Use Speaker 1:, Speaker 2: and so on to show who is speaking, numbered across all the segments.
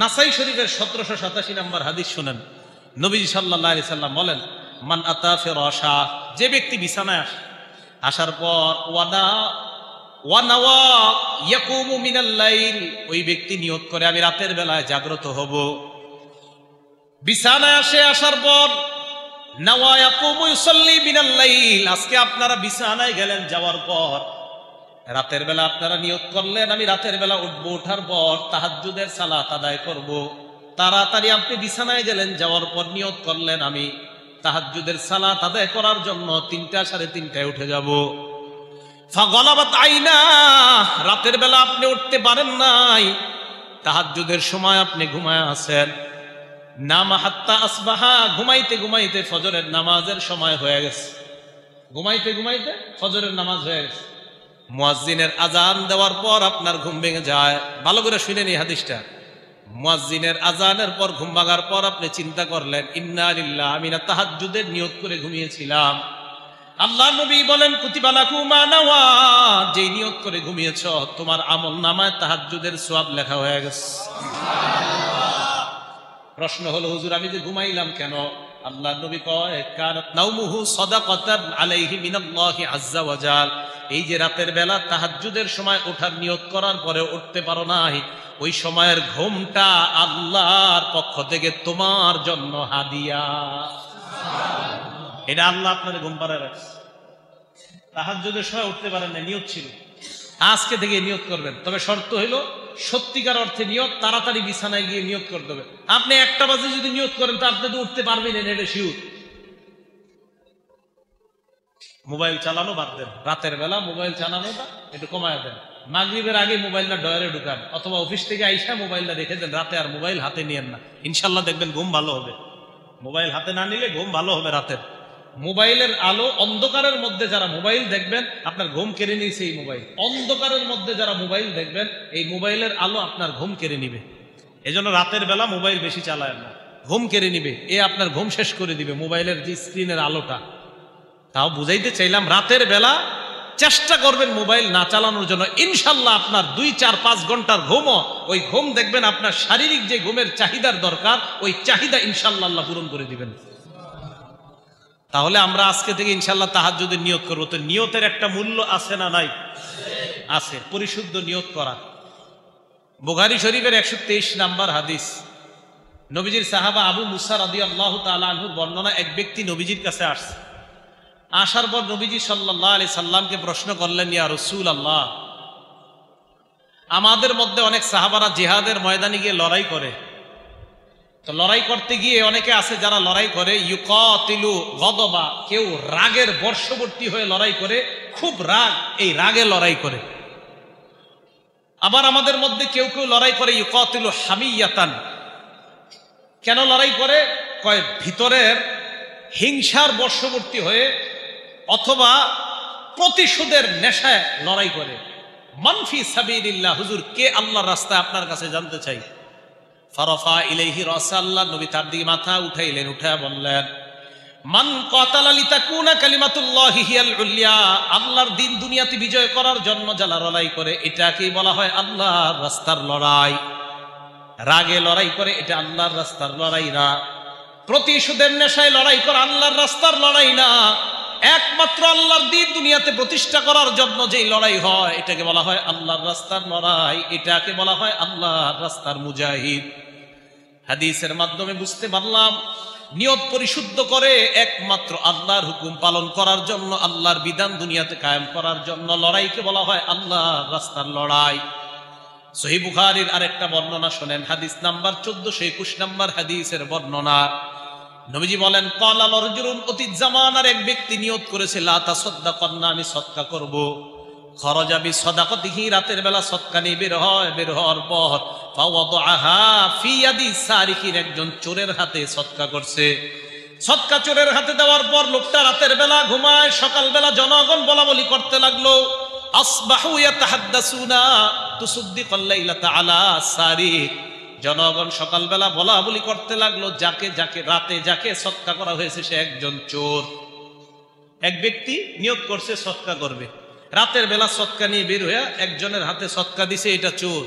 Speaker 1: নাসাই শরীফের 1787 নম্বর হাদিস শুনেন। নবীজি সাল্লাল্লাহু আলাইহি সাল্লাম বলেন, মান আতা ফিরাশা, যে ব্যক্তি বিছানায় আসে, আসার পর ওয়ানাওয়া ইয়াকুমু মিনাল লাইল, ওই ব্যক্তি নিয়ত করে আমি রাতের বেলায় জাগ্রত হব। বিছানায় আসে, আসার পর নাওয়া ইয়াকুমু ইউসাল্লি মিনাল লাইল, আজকে আপনারা বিছানায় গেলেন, যাওয়ার পর রাতের বেলা আপনারা নিয়ত করলেন আমি রাতের বেলা উঠবো, ওঠার পর তাহাজ্জুদের সালাত আদায় করব। তাড়াতাড়ি আপনি বিছানায় গেলেন, যাওয়ার পর নিয়ত করলেন আমি তাহাজ্জুদের সালাত আদায় করার জন্য 3টা 3:30টায় উঠে যাব। ফাগলাবাত আইনা, রাতের বেলা আপনি উঠতে পারেন নাই, তাহাজ্জুদের সময় আপনি ঘুমায় আছেন। নামা হাত্তা আসবাহা, ঘুমাইতে ঘুমাইতে ফজরের নামাজের সময় হয়ে গেছে, ঘুমাইতে ঘুমাইতে ফজরের নামাজ হয়ে গেছে। মুয়াজ্জিনের আজান দেওয়ার পর আপনার ঘুম ভেঙে যায়। ভালো করে শুনেন এই হাদিসটা। মুয়াজ্জিনের আজানের পর ঘুম ভাঙার পর আপনি চিন্তা করলেন, ইন্না লিল্লাহ, আমি না তাহাজ্জুদের নিয়ত করে ঘুমিয়েছিলাম। আল্লাহর নবী বলেন, কুতিবা লাকুম মা নাওয়া, যে নিয়ত করে ঘুমিয়েছ তোমার আমল নামায় তাহাজ্জুদের সওয়াব লেখা হয়ে গেছে। প্রশ্ন হলো, হুজুর আমি যে ঘুমাইলাম কেন? আল্লাহর নবী কয়, কানাত নাওমুহু সাদাকাতান আলাইহি মিনাল্লাহি আযজা ওয়া জাল, এই যে রাতের বেলা তাহাজ্জুদের সময় ওঠার নিয়ত করার পরে উঠতে পারো নাই, ওই সময়ের ঘুমটা আল্লাহর পক্ষ থেকে তোমার জন্য হাদিয়া। এটা আল্লাহ আপনাদের ঘুম পাড়ায় রাখছে। তাহাজ্জুদের সময় উঠতে পারেন না, নিয়ত ছিল, আজকে থেকে নিয়ত করবেন। তবে শর্ত হইল সত্যিকার অর্থে নিয়ত, তাড়াতাড়ি বিছানায় গিয়ে নিয়ত করতে হবে। আপনি 1টা বাজে যদি নিয়ত করেন তো আপনি তো উঠতে পারবেন না, এটা শিওর। মোবাইল চালানো বাদ দেন, রাতের বেলা মোবাইল চালানোটা একটু কমায় দেন। মাগরিবের আগে মোবাইলটা ডয়ারে ঢুকান, অথবা অফিস থেকে আইসা মোবাইলটা রেখে দেন, রাতে আর মোবাইল হাতে নিয়েন না। ইনশাল্লাহ দেখবেন ঘুম ভালো হবে। মোবাইল হাতে না নিলে ঘুম ভালো হবে রাতের। মোবাইলের আলো, অন্ধকারের মধ্যে যারা মোবাইল দেখবেন আপনার ঘুম কেড়ে নিয়েছে এই মোবাইল। অন্ধকারের মধ্যে যারা মোবাইল দেখবেন এই মোবাইলের আলো আপনার ঘুম কেড়ে নিবে। এজন্য রাতের বেলা মোবাইল বেশি চালায় না, ঘুম কেড়ে নিবে, এ আপনার ঘুম শেষ করে দিবে মোবাইলের যে স্ক্রিনের আলোটা। তাও বুঝাইতে চাইলাম, রাতের বেলা চেষ্টা করবেন মোবাইল না চালানোর জন্য। ইনশাল্লাহ আপনার 2-4-5 ঘন্টার ঘুমও, ওই ঘুম দেখবেন আপনার শারীরিক যে ঘুমের চাহিদার দরকার, ওই চাহিদা ইনশাল্লাহ আল্লাহ পূরণ করে দিবেন। তাহলে আমরা আজকে থেকে ইনশাল্লাহ তাহাজ্জুদের নিয়ত করবো। তো নিয়তের একটা মূল্য আছে না নাই? আছে। পরিশুদ্ধ নিয়ত করা। বুখারী শরীফের 123 নম্বর হাদিস, নবীজির সাহাবা আবু মুসা রাদিয়াল্লাহু তাআলা আনহুর বর্ণনা, এক ব্যক্তি নবীজির কাছে আসছে। আসার পর নবীজি সাল্লাল্লাহু আলাইহি সাল্লামকে প্রশ্ন করলেন, ইয়া রাসূলুল্লাহ, আমাদের মধ্যে অনেক সাহাবারা জিহাদের ময়দানে গিয়ে লড়াই করে। তো লড়াই করতে গিয়ে অনেকে আছে যারা লড়াই করে ইউকাতিলু গদবা, কেউ রাগের বর্ষবর্তী হয়ে লড়াই করে, খুব রাগ, এই রাগে লড়াই করে। আবার আমাদের মধ্যে কেউ কেউ লড়াই করে ইউকাতিলু হামিয়াতান। কেন লড়াই করে? কয় ভিতরের হিংসার বর্ষবর্তী হয়ে, অথবা প্রতিশোধের নেশায় লড়াই করে। মানফি সাবিলিল্লাহ, হুজুর কে আল্লাহর রাস্তায় আপনার কাছে জানতে চাই। ফারাফা ইলাইহি রাসাল্লাহ, নবী তার দিকে মাথা উঠাইলেন, উঠা বললেন, মান কাতালা লিতাকুনা কালিমাতুল্লাহি হিয়াল উলিয়া, আল্লাহর দিন দুনিয়াতে বিজয় করার জন্য যারা লড়াই করে, এটাকেই বলা হয় আল্লাহর রাস্তার লড়াই। রাগে লড়াই করে, এটা আল্লাহর রাস্তার লড়াই না। প্রতিশোধের নেশায় লড়াই করা আল্লাহর রাস্তার লড়াই না। একমাত্র আল্লাহর দিন দুনিয়াতে প্রতিষ্ঠা করার জন্য যেই লড়াই হয়, এটাকে বলা হয় আল্লাহর রাস্তার লড়াই, এটাকে বলা হয় আল্লাহর রাস্তার মুজাহিদ। হাদিসের মাধ্যমে বুঝতে পারলাম, নিয়ত পরিশুদ্ধ করে একমাত্র আল্লাহর হুকুম পালন করার জন্য, আল্লাহর বিধান দুনিয়াতে কায়েম করার জন্য লড়াইকে বলা হয় আল্লাহর রাস্তার লড়াই। সহিহ বুখারীর আরেকটা বর্ণনা শোনেন, হাদিস নাম্বার 1421 নম্বর হাদিসের বর্ণনা। নবীজি বলেন, ক্বালা রাজুলুন, অতীত জামানার এক ব্যক্তি নিয়ত করেছে, লা তাসাদদাকান্না, আমি সদকা করব। খরাজা বিসাদাকাতিহি, রাতের বেলা সদকা নিয়ে বের হয়। বের হওয়ার পর ফাওয়াদাহা ফি ইয়াদি সারিকিন, একজন চোরের হাতে সদকা করছে। সদকা চোরের হাতে দেওয়ার পর লোকটা রাতের বেলা ঘুমায়, সকালবেলা জনগণ বলাবলি করতে লাগলো, আসবাহু ইয়াতাহাদ্দাসুনা তুসাদ্দিকাল লাইলাতা আলা সারিক। জনগণ সকালবেলা বলা বলি করতে লাগলো, যাকে যাকে রাতে যাকে সৎকা করা হয়েছে সে একজন চোর। এক ব্যক্তি নিয়ত করছে সৎকা করবে, রাতের বেলা সৎকা নিয়ে বের হয়ে একজনের হাতে সৎকা দিছে, এটা চোর।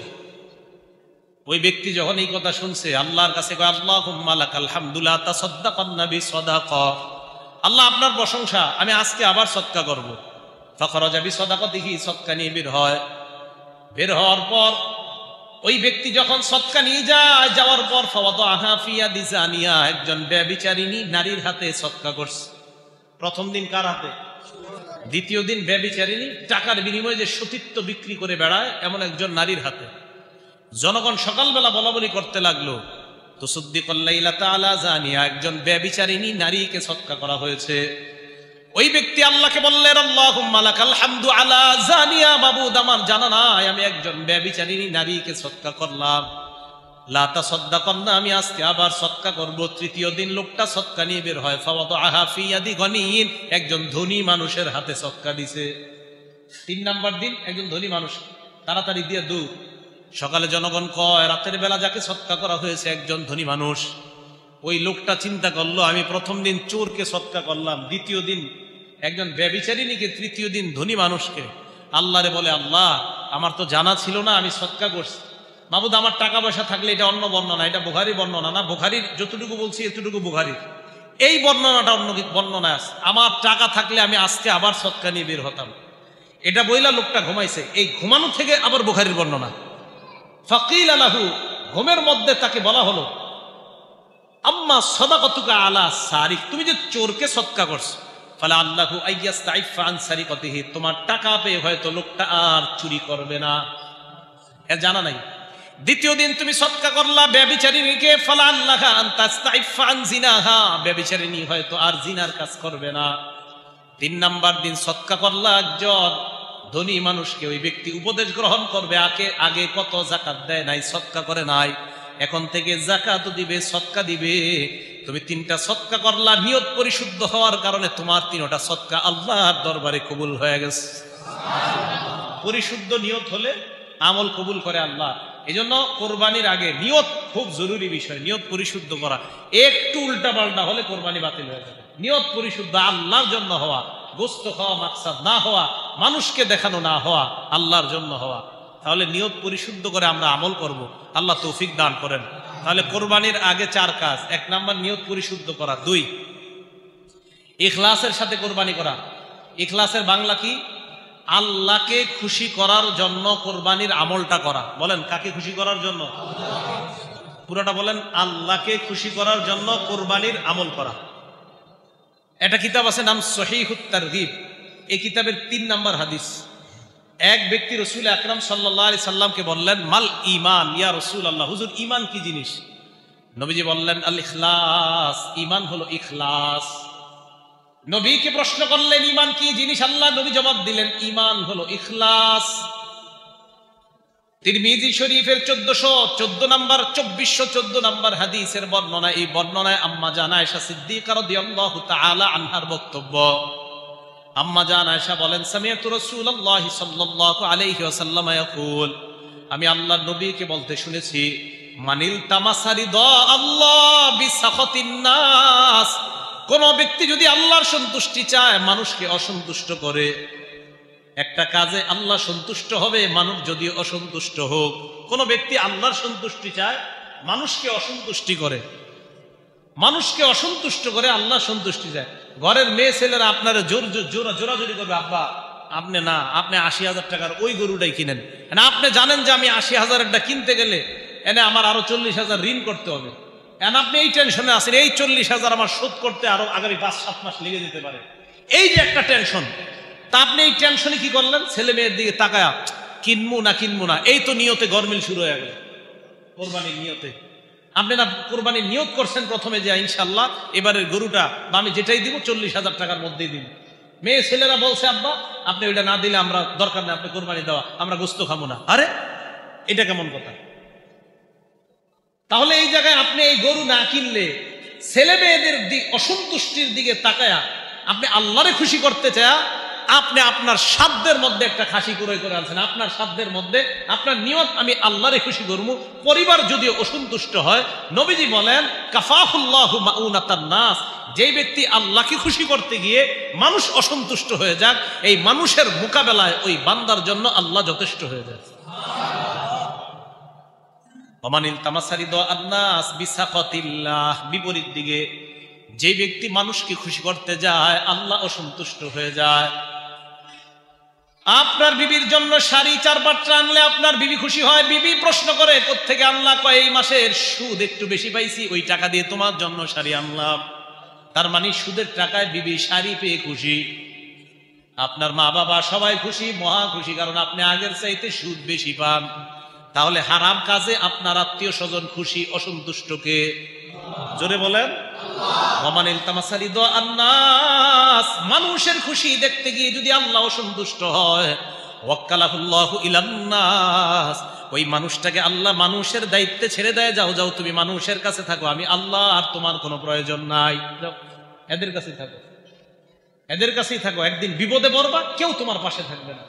Speaker 1: ওই ব্যক্তি যখন এই কথা শুনছে আল্লাহর কাছে কয় আল্লাহুম্মা লাকাল হামদু লা তাসাদ্দাকান্না বিসাদাকা, আল্লাহ আপনার প্রশংসা, আমি আজকে আবার সদকা করব। ফাখরাজা বিসাদাকাতিহি, সদকা নিয়ে বের হয়। বের হওয়ার পর ওই ব্যক্তি যখন সদকা নিয়ে যায়, যাওয়ার পর ফাওয়াদাহা ফি ইয়াদি জানিয়া, একজন ব্যভিচারিণী নারীর হাতে সদকা করছে। প্রথম দিন কার হাতে? দ্বিতীয় দিন ব্যভিচারিণী টাকার বিনিময়ে যে সতীত্ব বিক্রি করে বেড়ায় এমন একজন নারীর হাতে। জনগণ সকালবেলা বলাবলি করতে লাগলো, তুসদ্দিকুল লাইলাতা আলা জানিয়া, একজন ব্যভিচারিণী নারীকে সদকা করা হয়েছে। ওই ব্যক্তি আল্লাহকে বললেন আল্লাহুম্মা লাকাল হামদু আলা জানিয়া, মাবুদ আমার জানা নাই আমি একজন ব্যভিচারিণী নারীকে সদকা করলাম। লা তাসাদ্দাকান্না, আমি আজকে আবার সদকা করব। তৃতীয় দিন লোকটা সদকা নিয়ে বের হয়। ফাওয়াদাহা ফি ইয়াদি গনিয়িন, একজন ধনী মানুষের হাতে সদকা দিছে। 3 নাম্বার দিন একজন ধনী মানুষ, তাড়াতাড়ি দিয়ে দূর। সকালে জনগণ কয় রাতের বেলা যাকে সদকা করা হয়েছে একজন ধনী মানুষ। ওই লোকটা চিন্তা করলো আমি প্রথম দিন চোরকে সদকা করলাম, দ্বিতীয় দিন একজন ব্যভিচারিণীকে, তৃতীয় দিন ধনী মানুষকে। আল্লাহরে বলে আল্লাহ আমার তো জানা ছিল না, আমি সদকা করছি। মাবুদ আমার টাকা পয়সা থাকলে, এটা অন্য বর্ণনা, এটা বুখারী বর্ণনা না, বুখারীর যতটুকু বলছি এতটুকু বুখারীর, এই বর্ণনাটা অন্য বর্ণনা আছে। আমার টাকা থাকলে আমি আজকে আবার সদকা নিয়ে বের হতাম। এটা বইলা লোকটা ঘুমাইছে, এই ঘুমানো থেকে আবার বুখারীর বর্ণনা। ফাকিল আলাহু, ঘুমের মধ্যে তাকে বলা হলো আম্মা সাদাকাতুকা আলা সারিক, তুমি যে চোরকে সদকা করছো, ফালা আল্লাহু আইয়াস্তাইফা আন সারিকাতিহি, তোমার টাকা পেয়ে হয়তো লোকটা আর চুরি করবে না, এর জানা নাই। দ্বিতীয় দিন তুমি সদকা করলা ব্যভিচারিণীকে, ফালা আল্লাহা আন তাস্তাইফা আন জিনাহা, ব্যভিচারিণী হয়তো আর জিনার কাজ করবে না। 3 নাম্বার দিন সদকা করলা একজন ধনী মানুষকে, ওই ব্যক্তি উপদেশ গ্রহণ করবে, আগে কত যাকাত দেয় নাই, সদকা করে নাই, এখন থেকে যাকাত দিবে, সদকা দিবে। তুমি 3টা সদকা করলা, নিয়ত পরিশুদ্ধ হওয়ার কারণে তোমার 3টা সদকা আল্লাহর দরবারে কবুল হয়ে গেছে। পরিশুদ্ধ নিয়ত হলে আমল কবুল করে আল্লাহ। এজন্য কোরবানির আগে নিয়ত খুব জরুরি বিষয়, নিয়ত পরিশুদ্ধ করা। একটু উল্টা পাল্টা হলে কোরবানি বাতিল হয়ে যাবে। নিয়ত পরিশুদ্ধ, আল্লাহর জন্য হওয়া, গোস্ত খাওয়া মাকসাদ না হওয়া, মানুষকে দেখানো না হওয়া, আল্লাহর জন্য হওয়া। তাহলে নিয়ত পরিশুদ্ধ করে আমরা আমল করব, আল্লাহ তৌফিক দান করেন। তাহলে কোরবানির আগে 4 কাজ। 1 নাম্বার নিয়ত পরিশুদ্ধ করা, 2 ইখলাসের সাথে কোরবানি করা। ইখলাসের বাংলা কি? আল্লাহকে খুশি করার জন্য কোরবানির আমলটা করা। বলেন কাকে খুশি করার জন্য? পুরোটা বলেন, আল্লাহকে খুশি করার জন্য কোরবানির আমল করা। একটা কিতাব আছে নাম সহিহুত তারগীব, এই কিতাবের 3 নাম্বার হাদিস। এক ব্যক্তি রাসূল আকরাম সাল্লাল্লাহু আলাইহি সাল্লামকে বললেন মাল ঈমান ইয়া রাসূলুল্লাহ, হুজুর ঈমান কি জিনিস? নবীজি বললেন আল ইখলাস, ঈমান হলো ইখলাস। নবীকে প্রশ্ন করলেন ঈমান কি জিনিস? আল্লাহ নবী জবাব দিলেন ঈমান হলো ইখলাস। তিরমিজি শরীফের 1414 নাম্বার 2414 নাম্বার হাদিসের বর্ণনা। এই বর্ণনায় আম্মা জান আয়েশা সিদ্দিকা রাদিয়াল্লাহু তাআলা আনহার বক্তব্য। আম্মা জান আয়েশা বলেন সামিআতু রাসূলুল্লাহ সাল্লাল্লাহু আলাইহি ওয়াসাল্লাম ইয়াকুল, আমি আল্লাহর নবীকে বলতে শুনেছি, মানিল তামাসারিদা আল্লাহ বিসাখাতিন নাস, কোন ব্যক্তি যদি আল্লাহর সন্তুষ্টি চায়, মানুষকে অসন্তুষ্ট করে, একটা কাজে আল্লাহ সন্তুষ্ট হবে, মানুষ যদি অসন্তুষ্ট হোক। কোন ব্যক্তি আল্লাহর সন্তুষ্টি চায়, মানুষকে অসন্তুষ্টি করে, মানুষকে অসন্তুষ্ট করে আল্লাহ সন্তুষ্টি চায়। ঘরের মেয়ে ছেলেরা আপনারা জোরাজোরি করবে, আব্বা আপনি না, আপনি 80,000 টাকার ওই গরুটাই কিনেন। আপনি জানেন যে আমি 80,000-এরটা কিনতে গেলে আমার আরো 40,000 ঋণ করতে হবে, আপনি এই টেনশনে আছেন, এই 40,000 আমার শোধ করতে আরো আগামী 5-7 মাস লেগে যেতে পারে, এই যে একটা টেনশন। তা আপনি এই টেনশনে কি করলেন? ছেলে মেয়ের দিকে তাকায়া কিনবো না, এই তো নিয়তে গরমিল শুরু হয়ে গেল। কোরবানির নিয়তে আপনি না কোরবানির নিয়ত করছেন প্রথমে যে ইনশাল্লাহ এবারের গরুটা আমি যেটাই দিব 40,000 টাকার মধ্যেই দিব। মেয়ে ছেলেরা বলছে আব্বা আপনি ওইটা না দিলে আমরা দরকার নেই, আপনি কোরবানি দেওয়া, আমরা গোস্ত খাবো না। আরে এটা কেমন কথা? তাহলে এই জায়গায় আপনি এই গরু না কিনলে ছেলে মেয়েদের অসন্তুষ্টির দিকে তাকায়া আপনি আল্লাহরে খুশি করতে চায়, আপনি আপনার সাধ্যের মধ্যে একটা খাসি ক্রয় করে আনছেন, আপনার সাধ্যের মধ্যে আপনার নিয়ত আমি আল্লাহরে খুশি করব। পরিবার যদি অসন্তুষ্ট হয়, নবীজি বলেন কাফাহুল্লাহু মাউনাতান নাস, যেই ব্যক্তি আল্লাহকে খুশি করতে গিয়ে মানুষ অসন্তুষ্ট হয়ে যাক, এই মানুষের মোকাবেলায় ওই বান্দার জন্য আল্লাহ যথেষ্ট হয়ে যায়। ওমানিল তামাসারিদ আন্নাস বিসাখাতিল্লাহ, বিপরীত দিকে যে ব্যক্তি মানুষকে খুশি করতে যায় আল্লাহ অসন্তুষ্ট হয়ে যায়। আপনার বিবির জন্য শাড়ি 4-5টা আনলে আপনার বিবি খুশি হয়, বিবি প্রশ্ন করে কোত্থেকে আনলা, কয় এই মাসের সুদ একটু বেশি পাইছি, ওই টাকা দিয়ে তোমার জন্য শাড়ি আনলাম। তার মানে সুদের টাকায় বিবি শাড়ি পেয়ে খুশি। আপনার মা বাবা সবাই খুশি, মহা খুশি, কারণ আপনি আগের চাইতে সুদ বেশি পান। তাহলে হারাম কাজে আপনার আত্মীয় স্বজন খুশি, অসন্তুষ্টকে জোরে বলেন ওমানিল তামাসারিদ আন্নাস, মানুষের খুশি দেখতে গিয়ে যদি আল্লাহ অসন্তুষ্ট হয়, ওয়াক্কালাহুল্লাহু ইলান নাস, ওই মানুষটাকে আল্লাহ মানুষের দায়িত্বে ছেড়ে দেয়, যাও যাও তুমি মানুষের কাছে থাকো, আমি আল্লাহ আর তোমার কোনো প্রয়োজন নাই, যাও এদের কাছেই থাকো, এদের কাছেই থাকো। একদিন বিপদে পড়বা, কেউ তোমার পাশে থাকবে না।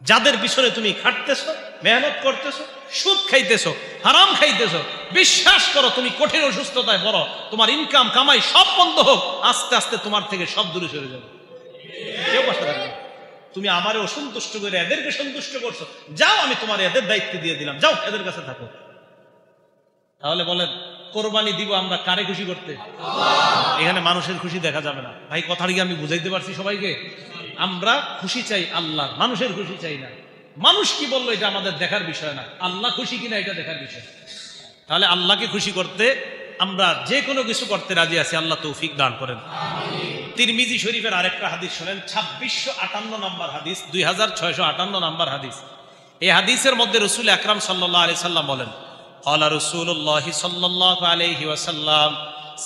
Speaker 1: যাদের পিছনে তুমি খাটতেছো, মেহনত করতেছো, সুদ খাইতেছো, হারাম খাইতেছো, বিশ্বাস করো তুমি কঠিন অসুস্থতায় পড়ো, তোমার ইনকাম কামাই সব বন্ধ হোক, আস্তে আস্তে তোমার থেকে সব দূরে সরে যাবে, কেউ পাশে থাকবে। তুমি আমারে অসন্তুষ্ট করে এদেরকে সন্তুষ্ট করছো, যাও আমি তোমার এদের দায়িত্ব দিয়ে দিলাম, যাও এদের কাছে থাকো। তাহলে বলেন কোরবানি দিব আমরা কারে খুশি করতে? এখানে মানুষের খুশি দেখা যাবে না। ভাই কথাটা কি আমি বুঝাইতে পারছি সবাইকে? আমরা খুশি চাই আল্লাহ, মানুষের খুশি চাই না। মানুষ কি বললো এটা আমাদের দেখার বিষয় না, আল্লাহ খুশি কিনা এটা দেখার বিষয়। তাহলে আল্লাহকে খুশি করতে আমরা যে কোনো কিছু করতে রাজি আছি, আল্লাহ তৌফিক দান করেন। তিরমিজি শরীফের আরেকটা হাদিস শোনেন, 2658 নম্বর হাদিস, 2658 নম্বর হাদিস। এই হাদিসের মধ্যে রাসূল আকরাম সাল্লাল্লাহু আলাইহি সাল্লাম বলেন, ক্বালা রাসূলুল্লাহ সাল্লাল্লাহু আলাইহি ওয়াসাল্লাম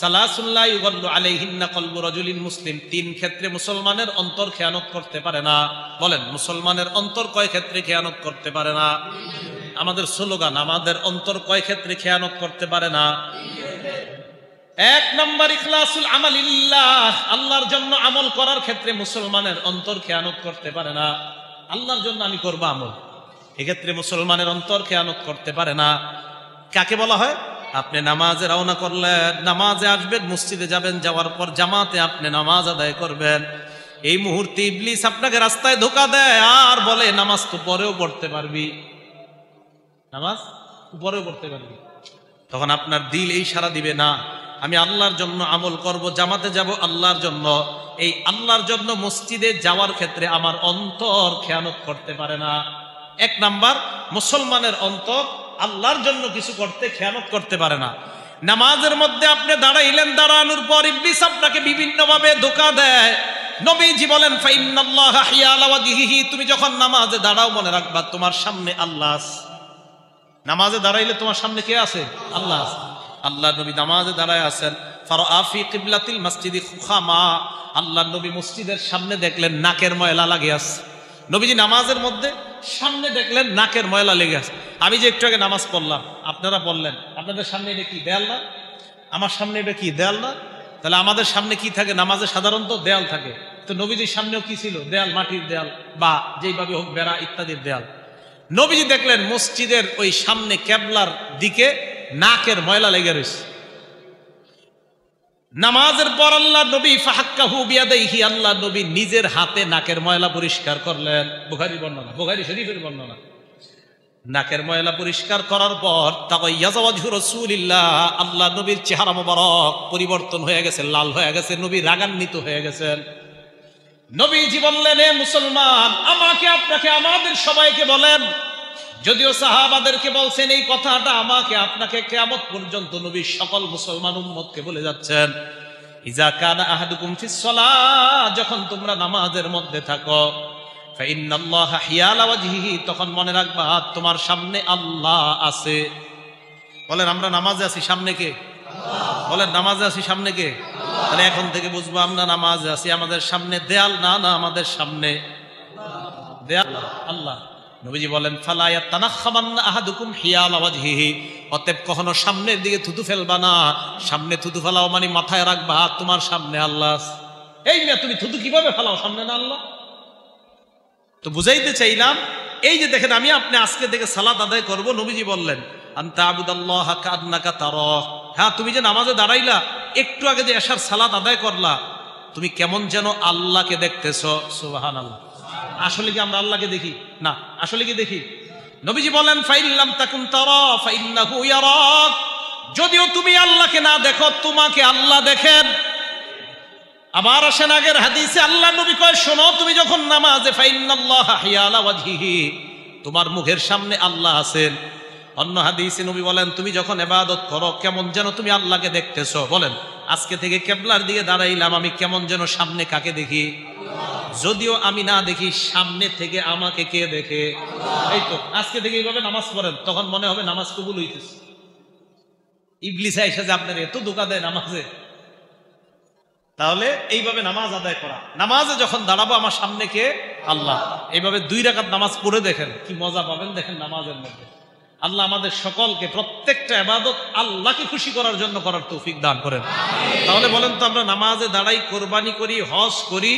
Speaker 1: সালাসুন লা ইউগাল্লু আলাইহিন্না কলবু রাজুলিন মুসলিম, 3 ক্ষেত্রে মুসলমানের অন্তর খেয়ানত করতে পারে না। বলেন মুসলমানের অন্তর কয় ক্ষেত্রে খেয়ানত করতে পারে না? আমাদের স্লোগান, আমাদের অন্তর কয় ক্ষেত্রে খেয়ানত করতে পারে না? 1 নম্বর ইখলাসুল আমালিল্লাহ, আল্লাহর জন্য আমল করার ক্ষেত্রে মুসলমানের অন্তর খেয়ানত করতে পারে না। আল্লাহর জন্য আমি করব আমল, এক্ষেত্রে মুসলমানের অন্তর খেয়ানত করতে পারে না। কাকে বলা হয়? আপনি নামাজে রওনা করলেন, নামাজে আসবেন, মসজিদে যাবেন, যাওয়ার পর জামাতে আপনি নামাজ আদায় করবেন, এই মুহূর্তে ইবলিস আপনাকে রাস্তায় ধোঁকা দেয় আর বলে নামাজ তো পরেও পড়তে পারবি, নামাজ পরেও পড়তে পারবি। তখন আপনার দিল এই সাড়া দিবে, না আমি আল্লাহর জন্য আমল করব, জামাতে যাব আল্লাহর জন্য। এই আল্লাহর জন্য মসজিদে যাওয়ার ক্ষেত্রে আমার অন্তর খেয়ানত করতে পারে না। 1 নাম্বার, মুসলমানের অন্তর আল্লাহর জন্য কিছু করতে খেয়ানত করতে পারে না। নামাজের মধ্যে আপনি দাঁড়াইলেন, দাঁড়ানোর পর ইবলিস আপনাকে বিভিন্ন ভাবে ধোঁকা দেয়। নবীজি বলেন ফাইন্নাল্লাহা হিয়ালা ওয়াজহিহি, তুমি যখন নামাজে দাঁড়াও মনে রাখবা তোমার সামনে আল্লাহ আছে। নামাজে দাঁড়াইলে তোমার সামনে কে আছে? আল্লাহ আছে। আল্লাহ নবী নামাজে দাঁড়ায় আছেন, ফারাআ ফি কিবলাতিল মসজিদি খুখামা, আল্লাহ নবী মসজিদের সামনে দেখলেন নাকের ময়লা লাগে আছে। নবীজি নামাজের মধ্যে সামনে দেখলেন নাকের ময়লা লেগে আছে। আমি যে একটু আগে নামাজ পড়লাম, আপনারা বললেন আপনাদের সামনে এটা কি দেয়াল না? আমার সামনে এটা কি দেয়াল না? তাহলে আমাদের সামনে কি থাকে? নামাজে সাধারণত দেয়াল থাকে। তো নবীজির সামনেও কি ছিল? দেয়াল, মাটির দেয়াল বা যেইভাবে হোক বেড়া ইত্যাদির দেয়াল। নবীজি দেখলেন মসজিদের ওই সামনে কেবলার দিকে নাকের ময়লা লেগে রয়েছে। নামাজের পর আল্লাহ নবী ফাহাক্কাহু বিয়াদাইহি, আল্লাহ নবী নিজের হাতে নাকের ময়লা পরিষ্কার করলেন। বুখারী বর্ণনা, বুখারী শরীফের বর্ণনা। নাকের ময়লা পরিষ্কার করার পর তাগায়্যাযা ওয়াজহু রাসূলিল্লাহ, আল্লাহ নবীর চেহারা মোবারক পরিবর্তন হয়ে গেছে, লাল হয়ে গেছে, নবী রাগান্বিত হয়ে গেছেন। নবীজি বললেন, হে মুসলমান, আমাকে আপনাকে আমাদের সবাইকে বলেন, যদিও সাহাবাদেরকে বলছেন এই কথাটা, আমাকে আপনাকে কিয়ামত পর্যন্ত নবী সকল মুসলমান উম্মতকে বলে যাচ্ছেন, ইজা কানা আহাদুকুম ফিস সালাহ, যখন তোমরা নামাজের মধ্যে থাকো, ফাইন্নাল্লাহা হিয়ালা ওয়াজহিহি, তখন মনে রাখবা তোমার সামনে আল্লাহ আছে। বলেন আমরা নামাজে আছি, সামনে কে? বলেন নামাজে আছি, সামনে কে? তাহলে এখন থেকে বুঝবো আমরা নামাজে আছি, আমাদের সামনে দেয়াল না, না আমাদের সামনে দেয়াল আল্লাহ। নবীজি বলেন ফালা ইয়াতানাখামান্না আহাদুকুম হিয়ালা ওয়াজহিহি, অতএব কখনো সামনের দিকে থুতু ফেলবা না। সামনে থুতু ফেলাও মানে মাথায় রাখবা তোমার সামনে আল্লাহ। এই না তুমি থুতু কিভাবে ফেলাও, সামনে না আল্লাহ? তো বুঝাইতে চাইলাম, এই যে দেখেন আমি আপনি আজকে থেকে সালাত আদায় করব, নবীজি বললেন আনতা আবুদাল্লাহা কান্নাকা তারাহ, হ্যাঁ তুমি যে নামাজে দাঁড়াইলা, একটু আগে যে এশার সালাত আদায় করলা, তুমি কেমন যেন আল্লাহকে দেখতেছো। সুবহানাল্লাহ। আসলে কি আমরা আল্লাহকে দেখি? না। আসলে কি দেখি? নবীজি বলেন ফাইল্লাম তাকুন তারা ফাইন্নাহু ইয়ারাক, যদিও তুমি আল্লাহকে না দেখো তোমাকে আল্লাহ দেখেন। আবার আসেন আগের হাদিসে আল্লাহ নবী কয় শোনো, তুমি যখন নামাজে ফাইন্নাল্লাহা হিয়া আলা ওয়াজহিহি, তোমার মুখের সামনে আল্লাহ আছেন। অন্য হাদিসে নবী বলেন তুমি যখন ইবাদত করো কেমন যেন তুমি আল্লাহকে দেখতেছো। বলেন আজকে থেকে কিবলার দিকে দাঁড়াইলাম, আমি কেমন যেন সামনে কাকে দেখি? যদিও আমি না দেখি সামনে থেকে আমাকে কে দেখে? এই তো আজকে থেকে এইভাবে নামাজ পড়েন, তখন মনে হবে নামাজ কবুল হইতেছে। ইবলিস এসে যে আপনার এত ধোঁকা দেয় নামাজে, তাহলে এইভাবে নামাজ আদায় করা। নামাজে যখন দাঁড়াবো আমার সামনে কে? আল্লাহ। এইভাবে 2 রাকাত নামাজ পড়ে দেখেন কি মজা পাবেন। দেখেন নামাজের মধ্যে আল্লাহ আমাদের সকলকে প্রত্যেকটা ইবাদত আল্লাহকে খুশি করার জন্য করার তৌফিক দান করেন। তাহলে বলেন তো আমরা নামাজে দাঁড়াই, কোরবানি করি, হজ করি,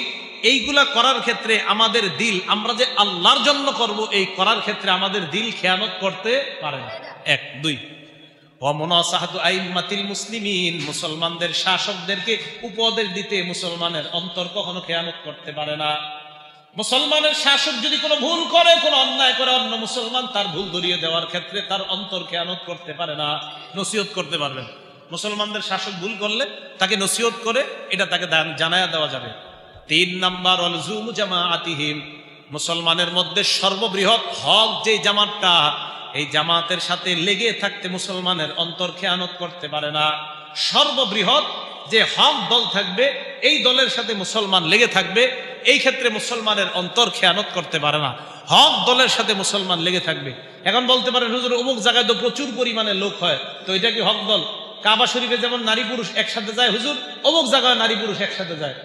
Speaker 1: এইগুলা করার ক্ষেত্রে আমাদের দিল, আমরা যে আল্লাহর জন্য করব এই করার ক্ষেত্রে আমাদের দিল খেয়ানত করতে পারে না। 1 2 ওয়ামুনাসাহাতু আইম্মাতিল মুসলিমিন, মুসলমানদের শাসকদেরকে উপদেশ দিতে মুসলমানের অন্তর কখনো খেয়ানত করতে পারে না। মুসলমানের শাসক যদি কোনো ভুল করে, কোনো অন্যায় করে, অন্য মুসলমান তার ভুল ধরিয়ে দেওয়ার ক্ষেত্রে তার অন্তর খেয়ানত করতে পারে না। নসিহত করতে পারবেন। মুসলমানদের শাসক ভুল করলে তাকে নসিহত করে এটা তাকে জানায়া দেওয়া যাবে। 3 নাম্বার অলজুম জামাআতিহিম, মুসলমানের মধ্যে সর্ববৃহৎ হক যে জামাতটা, এই জামাতের সাথে লেগে থাকতে মুসলমানের অন্তর খেয়ানত করতে পারে না। সর্ববৃহৎ যে হক দল থাকবে এই দলের সাথে মুসলমান লেগে থাকবে, এই ক্ষেত্রে মুসলমানের অন্তর খেয়ানত করতে পারে না। হক দলের সাথে মুসলমান লেগে থাকবে। এখন বলতে পারেন হুজুর অমুক জায়গায় তো প্রচুর পরিমাণে লোক হয়, তো এটা কি হক দল? কাবা শরীফে যেমন নারী পুরুষ একসাথে যায় হুজুর, অমুক জায়গায় নারী পুরুষ একসাথে যায়।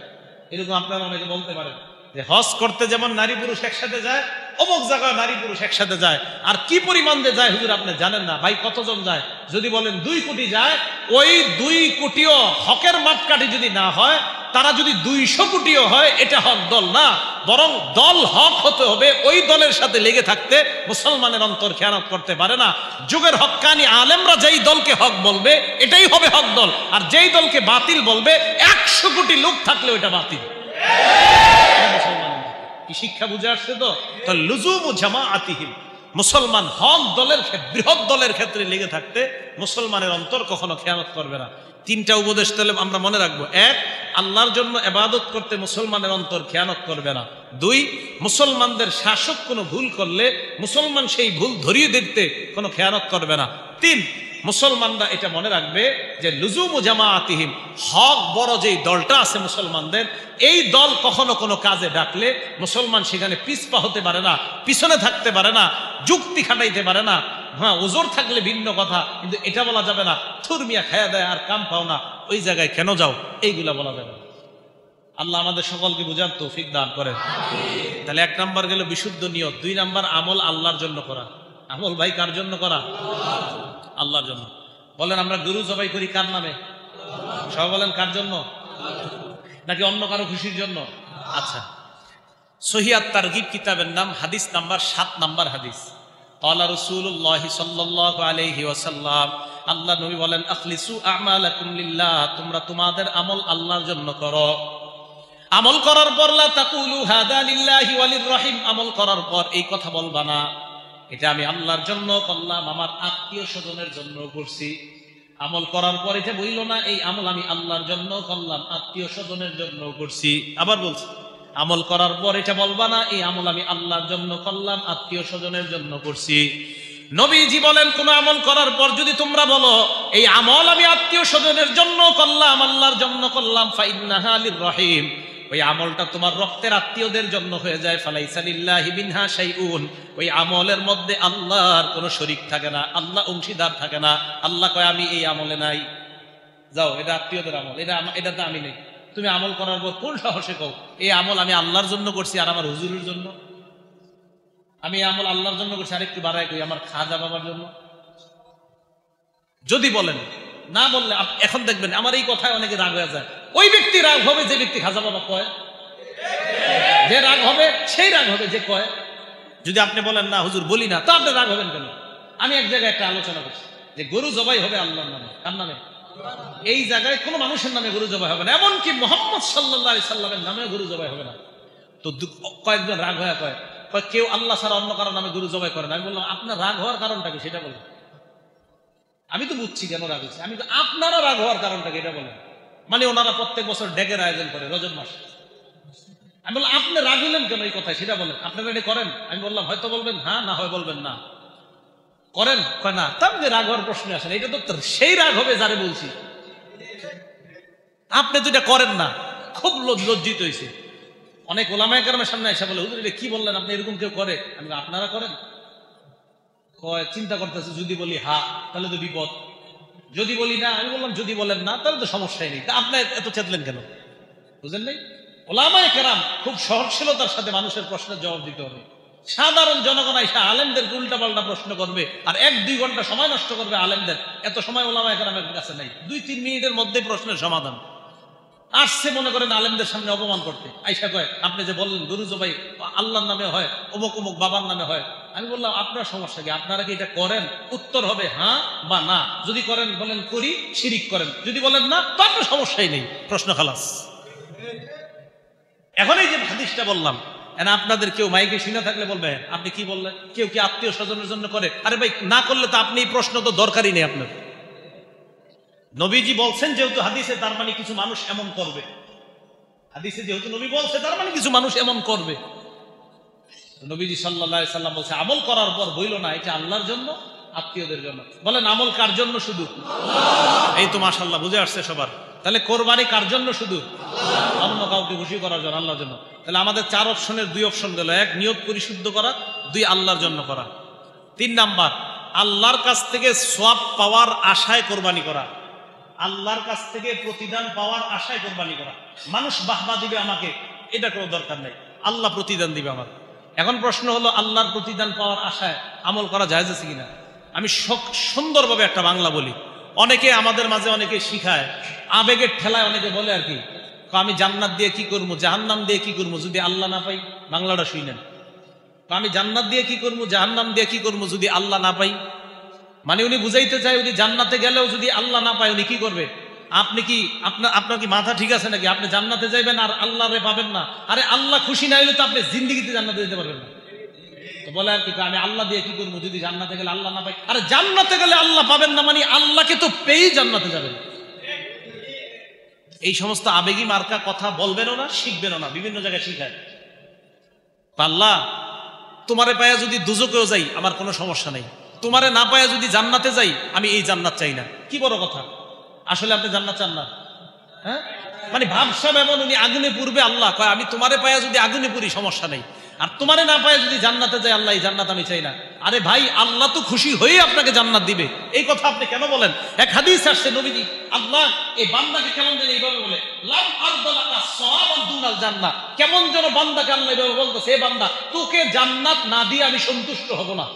Speaker 1: এরকম আপনারা অনেকে বলতে পারেন যে হজ করতে যেমন নারী পুরুষ একসাথে যায়, অমুক জায়গায় নারী পুরুষ একসাথে যায়। আর কি পরিমাণ যে যায় হুজুর আপনি জানেন না। ভাই কতজন যায়? যদি বলেন 2 কোটি যায়, ওই 2 কোটিও হকের মাপকাঠি যদি না হয়, তারা যদি 200 কোটিও হয়, এটা হক দল না, বরং দল হক হতে হবে। ওই দলের সাথে লেগে থাকতে মুসলমানের অন্তর খেয়ানত করতে পারে না। যুগের হক্কানি আলেমরা যেই দলকে হক বলবে এটাই হবে হক দল, আর যেই দলকে বাতিল বলবে 100 কোটি লোক থাকলে ওটা বাতিল। কি শিক্ষা বুঝে আসছে? তো লুজুমু জামাআতিহিম, মুসলমান হক দলের বৃহৎ দলের ক্ষেত্রে লেগে থাকতে মুসলমানের অন্তর কখনো খেয়ানত করবে না। 3টা উপদেশ তাহলে আমরা মনে রাখবো। 1, আল্লাহর জন্য ইবাদত করতে মুসলমানের অন্তর খেয়ানত করবে না। 2, মুসলমানদের শাসক কোনো ভুল করলে মুসলমান সেই ভুল ধরিয়ে দিতে কোনো খেয়ানত করবে না। 3, মুসলমানরা এটা মনে রাখবে যে লুজুমু জামাআতিহিম, হক বড় যেই দলটা আছে মুসলমানদের, এই দল কখনো কোনো কাজে ডাকলে মুসলমান সেখানে পিছপা হতে পারে না, পিছনে থাকতে পারে না, যুক্তি খাটাইতে পারে না। হ্যাঁ, ওজোর থাকলে ভিন্ন কথা, কিন্তু এটা বলা যাবে না থুরমিয়া খায়া দেয় আর কাম পাও না, ওই জায়গায় কেন যাও, এইগুলা বলা যাবে না। আল্লাহ আমাদের সকলকে বুঝার তৌফিক দান করেন। তাহলে 1 নাম্বার গেল বিশুদ্ধ নিয়ত। 2 নাম্বার আমল আল্লাহর জন্য করা। আমল ভাই কার জন্য করা? আল্লাহর জন্য। বলেন আমরা গরু জবাই করি কার নামে? সবাই বলেন কার জন্য? নাকি অন্য কারো খুশির জন্য? আচ্ছা, সহিহ আত-তারগিব কিতাবের নাম, হাদিস নাম্বার 7 নাম্বার হাদিস। ক্বালা রাসূলুল্লাহ সাল্লাল্লাহু আলাইহি ওয়াসাল্লাম, আল্লাহ নবী বলেন আখলিসু আমালাকুম লিল্লাহ, তোমরা তোমাদের আমল আল্লাহর জন্য করো। আমল করার পর লা তাকুলু হাদা লিল্লাহি ওয়ালির রহিম, আমল করার পর এই কথা বলবা না এটা আমি আল্লাহর জন্য করলাম, আমার আত্মীয় স্বজনের জন্য করছি। আমল করার পর এটা বইল না এই আমল আমি আল্লাহর জন্য করলাম, আত্মীয় স্বজনের জন্য করছি। আবার বলছি, আমল করার পর এটা বলবা না এই আমল আমি আল্লাহর জন্য করলাম, আত্মীয় স্বজনের জন্য করছি। নবীজি বলেন কোন আমল করার পর যদি তোমরা বলো এই আমল আমি আত্মীয় স্বজনের জন্য করলাম, আল্লাহর জন্য করলাম, ফাইন্নাহা লির রহিম, ওই আমলটা তোমার রক্তের আত্মীয়দের জন্য হয়ে যায়। ফালাইসা লিল্লাহি মিনহা শাইউন, ওই আমলের মধ্যে আল্লাহর কোনো শরীক থাকে না, আল্লাহ অংশীদার থাকে না। আল্লাহ কয় আমি এই আমলে নাই, যাও এটা আত্মীয়দের আমল, এটাতে আমি নেই। তুমি আমল করার পর কোন সাহসে কও এই আমল আমি আল্লাহর জন্য করছি আর আমার হুজুরের জন্য? আমি আমল আল্লাহর জন্য করছি আর একটু বাড়ায় কই আমার খাজা বাবার জন্য। যদি বলেন, না বললে এখন দেখবেন আমার এই কথায় অনেকে রাগ হয়ে যায়। ওই ব্যক্তি রাগ হবে যে ব্যক্তি খাজা বাবা কয়, যে রাগ হবে সেই রাগ হবে যে কয়। যদি আপনি বলেন না হুজুর বলি না, তা আপনি রাগ হবেন কেন? আমি এক জায়গায় একটা আলোচনা করছি যে গরু জবাই হবে আল্লাহর নামে। কার নামে? এই জায়গায় কোনো মানুষের নামে গরু জবাই হবে না, এমনকি মুহাম্মদ সাল্লাল্লাহু আলাইহি সাল্লামের নামে গরু জবাই হবে না। তো কয়েকজন রাগ হয়ে কয় কেউ আল্লাহ ছাড়া অন্য কারো নামে গরু জবাই করেন। আমি বললাম আপনার রাগ হওয়ার কারণটা কি সেটা বলেন। আমি তো বুঝছি কেন রাগ হচ্ছে, আমি তো আপনারা রাগ হওয়ার কারণটা কি এটা বলেন। মানে ওনারা প্রত্যেক বছর ডেকের আয়োজন করে রজব মাস। আমি বললাম আপনি রাগ হলেন কেন এই কথায় সেটা বলেন, আপনারা এটা করেন? আমি বললাম হয়তো বলবেন হ্যাঁ, না হয় বলবেন না। করেন? কয় না। তার যে রাগ হওয়ার প্রশ্ন আসেন, এটা তো সেই রাগ হবে যারে বলছি। আপনি তো এটা করেন না। খুব লজ্জিত হয়েছে। অনেক ওলামায়ে কেরামের সামনে এসে বলে হুজুর এটা কি বললেন আপনি, এরকম কেউ করে? আমি আপনারা করেন? কয় চিন্তা করতেছে, যদি বলি হ্যাঁ তাহলে তো বিপদ, যদি বলি না। আমি বললাম যদি বলেন না তাহলে তো সমস্যাই নেই, তা আপনি এত চেতলেন কেন? বুঝলেন নাই? ওলামায়ে কেরাম খুব সহনশীলতার সাথে মানুষের প্রশ্নের জবাব দিতে হবে। সাধারণ জনগণ আইসা আলেমদের উল্টা পাল্টা প্রশ্ন করবে আর 1-2 ঘন্টা সময় নষ্ট করবে আলেমদের, এত সময় ওলামায়ে কেরামের কাছে নাই। 2-3 মিনিটের মধ্যে প্রশ্নের সমাধান। আসছে মনে করেন আলেমদের সামনে অপমান করতে, আইসা কয় আপনি যে বললেন গরু জবাই আল্লাহর নামে হয়, অমুক অমুক বাবার নামে হয়। আমি বললাম আপনার সমস্যা কি, আপনারা কি এটা করেন? উত্তর হবে হ্যাঁ বা না। যদি করেন বলেন করি, শিরিক করেন। যদি বলেন না তো আপনার সমস্যাই নেই, প্রশ্ন খালাস। এখন এই যে হাদিসটা বললাম, আপনাদের কেউ মাইকে শুনে থাকলে বলবে আপনি কি বললেন। কেউ কি আত্মীয় স্বজনের জন্য করে? আরে ভাই না করলে তো আপনি এই প্রশ্ন তো দরকারই নেই আপনার। নবীজি বলছেন যেহেতু হাদিসে, তার মানে কিছু মানুষ এমন করবে। হাদিসে যেহেতু নবী বলছে তার মানে কিছু মানুষ এমন করবে। নবীজি সাল্লাল্লাহু আলাইহি সাল্লাম বলছে আমল করার পর বইল না এটা আল্লাহর জন্য, আত্মীয়দের জন্য। বলেন আমল কার জন্য? শুধু এই তো মাশাআল্লাহ বুঝে আসছে সবার। তাহলে কোরবানি কার জন্য? শুধু অন্য কাউকে খুশি করার জন্য, আল্লাহর জন্য। তাহলে আমাদের 4 অপশনের 2 অপশন গেল। 1 নিয়ত পরিশুদ্ধ করা, 2 আল্লাহর জন্য করা। 3 নাম্বার আল্লাহর কাছ থেকে সওয়াব পাওয়ার আশায় কোরবানি করা। আল্লাহর কাছ থেকে প্রতিদান পাওয়ার আশায় কোরবানি করা। মানুষ বাহবা দিবে আমাকে, এটা কোনো দরকার নেই, আল্লাহ প্রতিদান দিবে আমার। এখন প্রশ্ন হলো আল্লাহর প্রতিদান পাওয়ার আশায় আমল করা জায়েজ আছে কিনা? আমি সুন্দরভাবে একটা বাংলা বলি। অনেকে আমাদের মাঝে অনেকে শিখায়, আবেগের ঠেলায় অনেকে বলে আর কি, আমি জান্নাত দিয়ে কি করবো, জাহান্নাম দিয়ে কি করবো যদি আল্লাহ না পাই। বাংলাটা শুনেন, আমি জান্নাত দিয়ে কি করবো, জাহান্নাম দিয়ে কি করবো যদি আল্লাহ না পাই। মানে উনি বুঝাইতে চায় উনি জান্নাতে গেলেও যদি আল্লাহ না পায় উনি কি করবে। আপনি কি আপনার কি মাথা ঠিক আছে নাকি? আপনি জান্নাতে যাইবেন আর আল্লাহরে পাবেন না? আরে আল্লাহ খুশি না হইলে তো আপনি জিন্দেগিতে জান্নাতে যেতে পারবেন না। তো বলে আর কি আমি আল্লাহ দিয়ে কি করবো যদি জান্নাতে গেলে আল্লাহ না পাই। আরে জান্নাতে গেলে আল্লাহ পাবেন না মানে আল্লাহকে তো পেয়েই জান্নাতে যাবেন। এই সমস্ত আবেগী মার্কা কথা বলবেনও না, শিখবেনও না। বিভিন্ন জায়গায় শিখায় আল্লাহ তোমারে পায়া যদি দুজকেও যাই আমার কোনো সমস্যা নেই, তোমারে না পায়া যদি জান্নাতে যাই আমি এই জান্নাত চাই না। কি বড় কথা। আসলে আপনি জান্নাত চান না? হ্যাঁ, মানে ভাবসাব এমন উনি আগুনে পুড়বে, আল্লাহ কয় আমি তোমারে পায়া যদি আগুনে পুরি সমস্যা নেই, আর তোমারে না পায়া যদি জান্নাতে যাই আল্লাহ এই জান্নাত আমি চাই না। আরে ভাই আল্লাহ তো খুশি হয়ে আপনাকে জান্নাত দিবে, এই কথা আপনি কেন বলেন? এক হাদিস আসছে নবীজি আল্লাহ এই বান্দাকে কেমন যেন এইভাবে বলে লাম আরদালাকা সাওয়াবান দুনাল জান্নাহ। কেমন যেন বান্দাকে আল্লাহ এইভাবে বলতেছে, এ বান্দা তোকে জান্নাত না দিয়ে আমি সন্তুষ্ট হব না।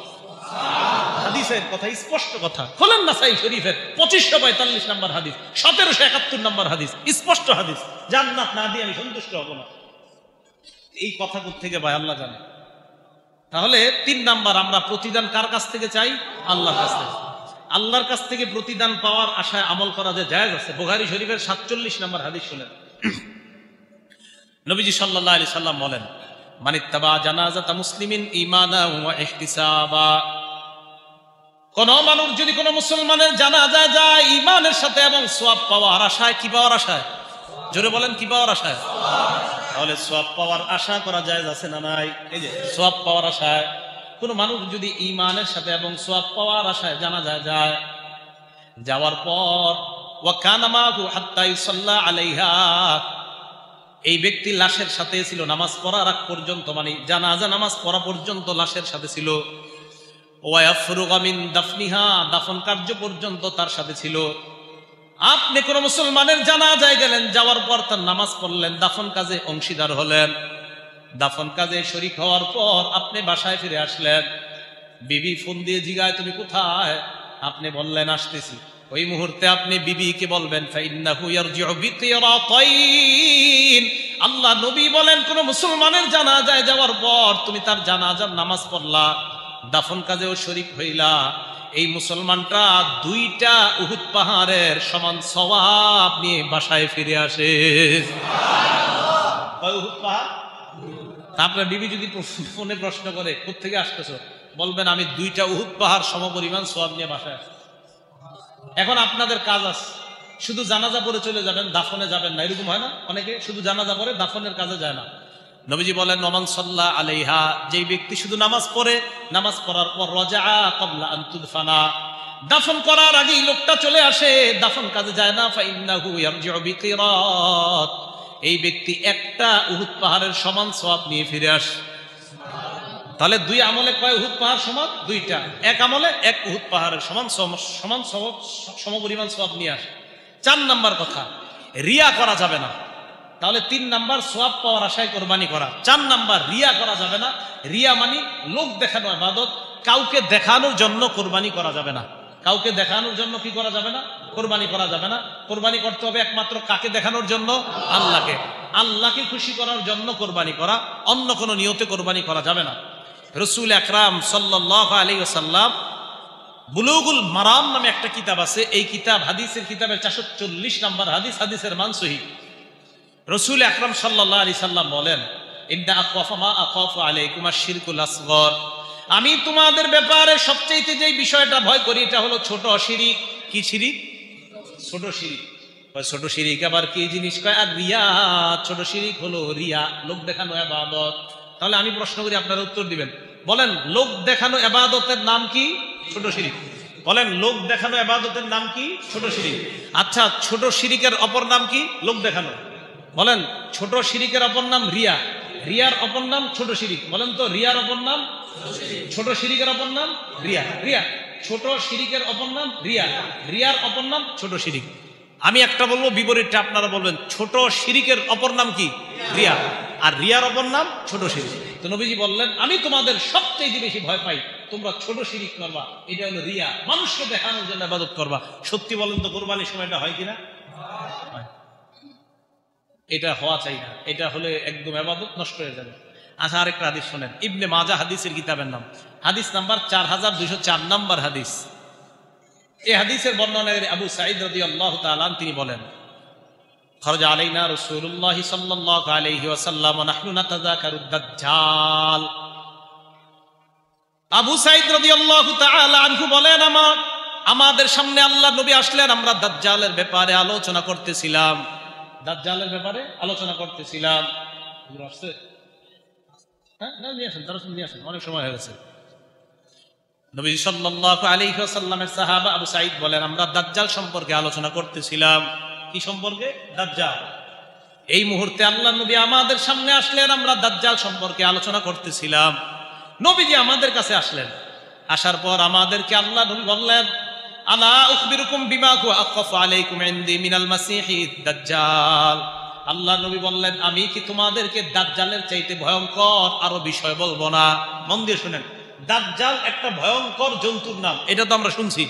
Speaker 1: হাদিসের কথা, স্পষ্ট কথা। খোলেন নাসাই শরীফের 2545 নম্বর হাদিস, 1771 নম্বর হাদিস, স্পষ্ট হাদিস, জান্নাত না দিয়ে আমি সন্তুষ্ট হব না। এই কথা থেকে ভাই আল্লাহ জানে। তাহলে 3 নাম্বার আমরা প্রতিদান কার কাছ থেকে চাই? আল্লাহর কাছ থেকে। আল্লাহর কাছ থেকে প্রতিদান পাওয়ার আশায় আমল করা যে জায়েজ আছে। বুখারী শরীফের 47 নম্বর হাদিস শুনেন। নবীজি সাল্লাল্লাহু আলাইহি সাল্লাম বলেন মানিত্তাবা জানাজাতা মুসলিমিন ঈমানান ওয়া ইহতিসাবা। কোন মানুষ যদি কোন মুসলমানের জানাজা যায় ঈমানের সাথে এবং সওয়াব পাওয়ার আশায়, কি পাওয়ার আশায়? জোরে বলেন কি পাওয়ার আশায়? তাহলে সওয়াব পাওয়ার আশা করা জায়েজ আছে না নাই? এই যে সওয়াব পাওয়ার আশায় কোন মানুষ যদি ঈমানের সাথে এবং সওয়াব পাওয়ার আশায় জানাজা যায়, যাওয়ার পর ওয়া কানা মাহু হাত্তা ইউসাল্লা আলাইহা, এই ব্যক্তি লাশের সাথে ছিল নামাজ পড়ার আগ পর্যন্ত, মানে জানাজা নামাজ পড়া পর্যন্ত লাশের সাথে ছিল। ওয়া ইয়াফরুগা মিন দাফনিহা, দাফন কার্য পর্যন্ত তার সাথে ছিল। আপনি কোন মুসলমানের জানাজায় গেলেন, যাওয়ার পর তার নামাজ পড়লেন, দাফন কাজে অংশীদার হলেন, দাফন কাজে শরীক হওয়ার পর আপনি বাসায় ফিরে আসলেন, বিবি ফোন দিয়ে জিগায় তুমি কোথায়? আপনি বললেন আসতেছি। ওই মুহূর্তে আপনি বিবিকে বলবেন ফাইন্নাহু ইয়ারজিউ বিকিরাতাইন। আল্লাহ নবী বলেন কোন মুসলমানের জানাজায় যাওয়ার পর তুমি তার জানাজার নামাজ পড়লা, দাফন কাজেও শরীক হইলা, এই মুসলমানটা 2টা উহুদ পাহাড়ের সমান সওয়াব নিয়ে বাসায় ফিরে আসে। উহুদ পাহাড় আপনার বিবি যদি ফোনে প্রশ্ন করে কোত্থেকে আসতেছো, বলবেন আমি 2টা উহুদ পাহাড় সমপরিমাণ সওয়াব নিয়ে বাসায় আসছি। এখন আপনাদের কাজ আছে, শুধু জানাজা পড়ে চলে যাবেন, দাফনে যাবেন না, এরকম হয় না? অনেকে শুধু জানাজা পড়ে দাফনের কাজে যায় না। নবীজি বলেন ওমান সাল্লা আলাইহা, যেই ব্যক্তি শুধু নামাজ পড়ে, নামাজ পড়ার পর রাজা ক্বাবলা আন তুদফানা, দাফন করার আগেই লোকটা চলে আসে, দাফন কাজে যায় না, ফাইন্নাহু ইয়ারজিউ বিকিরাত, এই ব্যক্তি একটা উহুদ পাহাড়ের সমান সওয়াব নিয়ে ফিরে আসে। তাহলে 2 আমলে কয় উহুদ পাহাড় সমান? 2টা। এক আমলে 1 উহুদ পাহাড়ের সমান সমপরিমাণ সওয়াব নিয়ে আসে। 4 নাম্বার কথা, রিয়া করা যাবে না। তাহলে 3 নাম্বার সওয়াব পাওয়ার আশায় কোরবানি করা। 4 নাম্বার রিয়া করা যাবে না। রিয়া মানে লোক দেখানো ইবাদত, কাউকে দেখানোর জন্য কোরবানি করা যাবে না। কাউকে দেখানোর জন্য কি করা যাবে না? কোরবানি করা যাবে না। কোরবানি করতে হবে একমাত্র কাকে দেখানোর জন্য? আল্লাহকে। আল্লাহকে খুশি করার জন্য কোরবানি করা, অন্য কোনো নিয়তে কোরবানি করা যাবে না। রাসূল আকরাম সাল্লাল্লাহু আলাইহি ওয়াসাল্লাম বুলুগুল মারাম নামে একটা কিতাব আছে, এই কিতাব হাদিসের কিতাবের 440 নাম্বার হাদিস, হাদিসের মান সহিহ। রাসূল আকরাম সাল্লাল্লাহু আলাইহি সাল্লাম বলেন ইন্না আখাফা মা আখাফু আলাইকুম আশ-শিরকুল আসগর, আমি তোমাদের ব্যাপারে সবচেয়ে যেই বিষয়টা ভয় করি এটা হলো ছোট শিরিক। কি শিরিক? ছোট শিরিক। ছোট শিরিক আবার কি জিনিস? কয় আর রিয়া। ছোট শিরিক হলো রিয়া, লোক দেখানো ইবাদত। তাহলে আমি প্রশ্ন করি, আপনারা উত্তর দিবেন। বলেন লোক দেখানো ইবাদতের নাম কি? ছোট শিরিক। বলেন লোক দেখানো ইবাদতের নাম কি? ছোট শিরিক। আচ্ছা, ছোট শিরিকের অপর নাম কি? লোক দেখানো। বলেন ছোট শিরিকের অপর নাম রিয়া, রিয়ার অপর নাম ছোট শিরিক। বলেন তো রিয়ার অপর নাম? ছোট শিরিকের অপর নাম রিয়া। রিয়া ছোট শিরিকের অপর নাম রিয়া, রিয়ার অপর নাম ছোট শিরিক। আমি একটা বলবো, বিপরীতটা আপনারা বলবেন। ছোট শিরিকের অপর নাম কি? রিয়া। আর রিয়ার অপর নাম ছোট শিরিক। তো নবীজি বললেন আমি তোমাদের সবচেয়ে বেশি ভয় পাই তোমরা ছোট শিরিক করবা, এটা হলো রিয়া, মানুষকে দেখানোর জন্য ইবাদত করবা। সত্যি বলেন তো কোরবানির সময়টা হয় কিনা? এটা হওয়া চাই না, এটা হলে একদম ইবাদত নষ্ট হয়ে যাবে। আচ্ছা, আরেকটা হাদিস শোনেন, ইবনে মাজাহ হাদিসের কিতাবের নাম, হাদিস নাম্বার 4204 নাম্বার হাদিস। এই হাদিসের বর্ণনাকারী আবু সাঈদ রাদিয়াল্লাহু তাআলা তিনি বলেন খরজা আলাইনা রাসূলুল্লাহ সাল্লাল্লাহু আলাইহি ওয়াসাল্লাম ওয়া নাহনু নাতাযাকারুদ দাজ্জাল। আবু সাঈদ রাদিয়াল্লাহু তাআলা আনহু বলেন আমাদের সামনে আল্লাহ নবী আসলেন, আমরা দাজ্জালের ব্যাপারে আলোচনা করতেছিলাম। দাজ্জালের ব্যাপারে আলোচনা করতেছিলাম। আসছে? হ্যাঁ, না নিয়ে আসেন, তারা নিয়ে আসেন, অনেক সময় হয়ে গেছে। নবী সাল্লাল্লাহু আলাইহি ওয়াসাল্লামের সাহাবা আবু সাঈদ বলেন আমরা দাজ্জাল সম্পর্কে আলোচনা করতেছিলাম। কি সম্পর্কে? দাজ্জাল। এই মুহূর্তে আল্লাহ নবী আমাদের সামনে আসলেন, আমরা দাজ্জাল সম্পর্কে আলোচনা করতেছিলাম। নবীজি আমাদের কাছে আসলেন, আসার পর আমাদেরকে আল্লাহ নবী বললেন আলা উখবিরুকুম বিমা হুয়া আখাফু আলাইকুম ইনদি মিনাল মাসিহিদ দাজ্জাল। আল্লাহ নবী বললেন আমি কি তোমাদেরকে দাজ্জালের চাইতে ভয়ঙ্কর আরো বিষয় বলবো না? মন দিয়ে শুনেন, দাজ্জাল একটা ভয়ঙ্কর জন্তুর নাম, এটা তো আমরা শুনছি।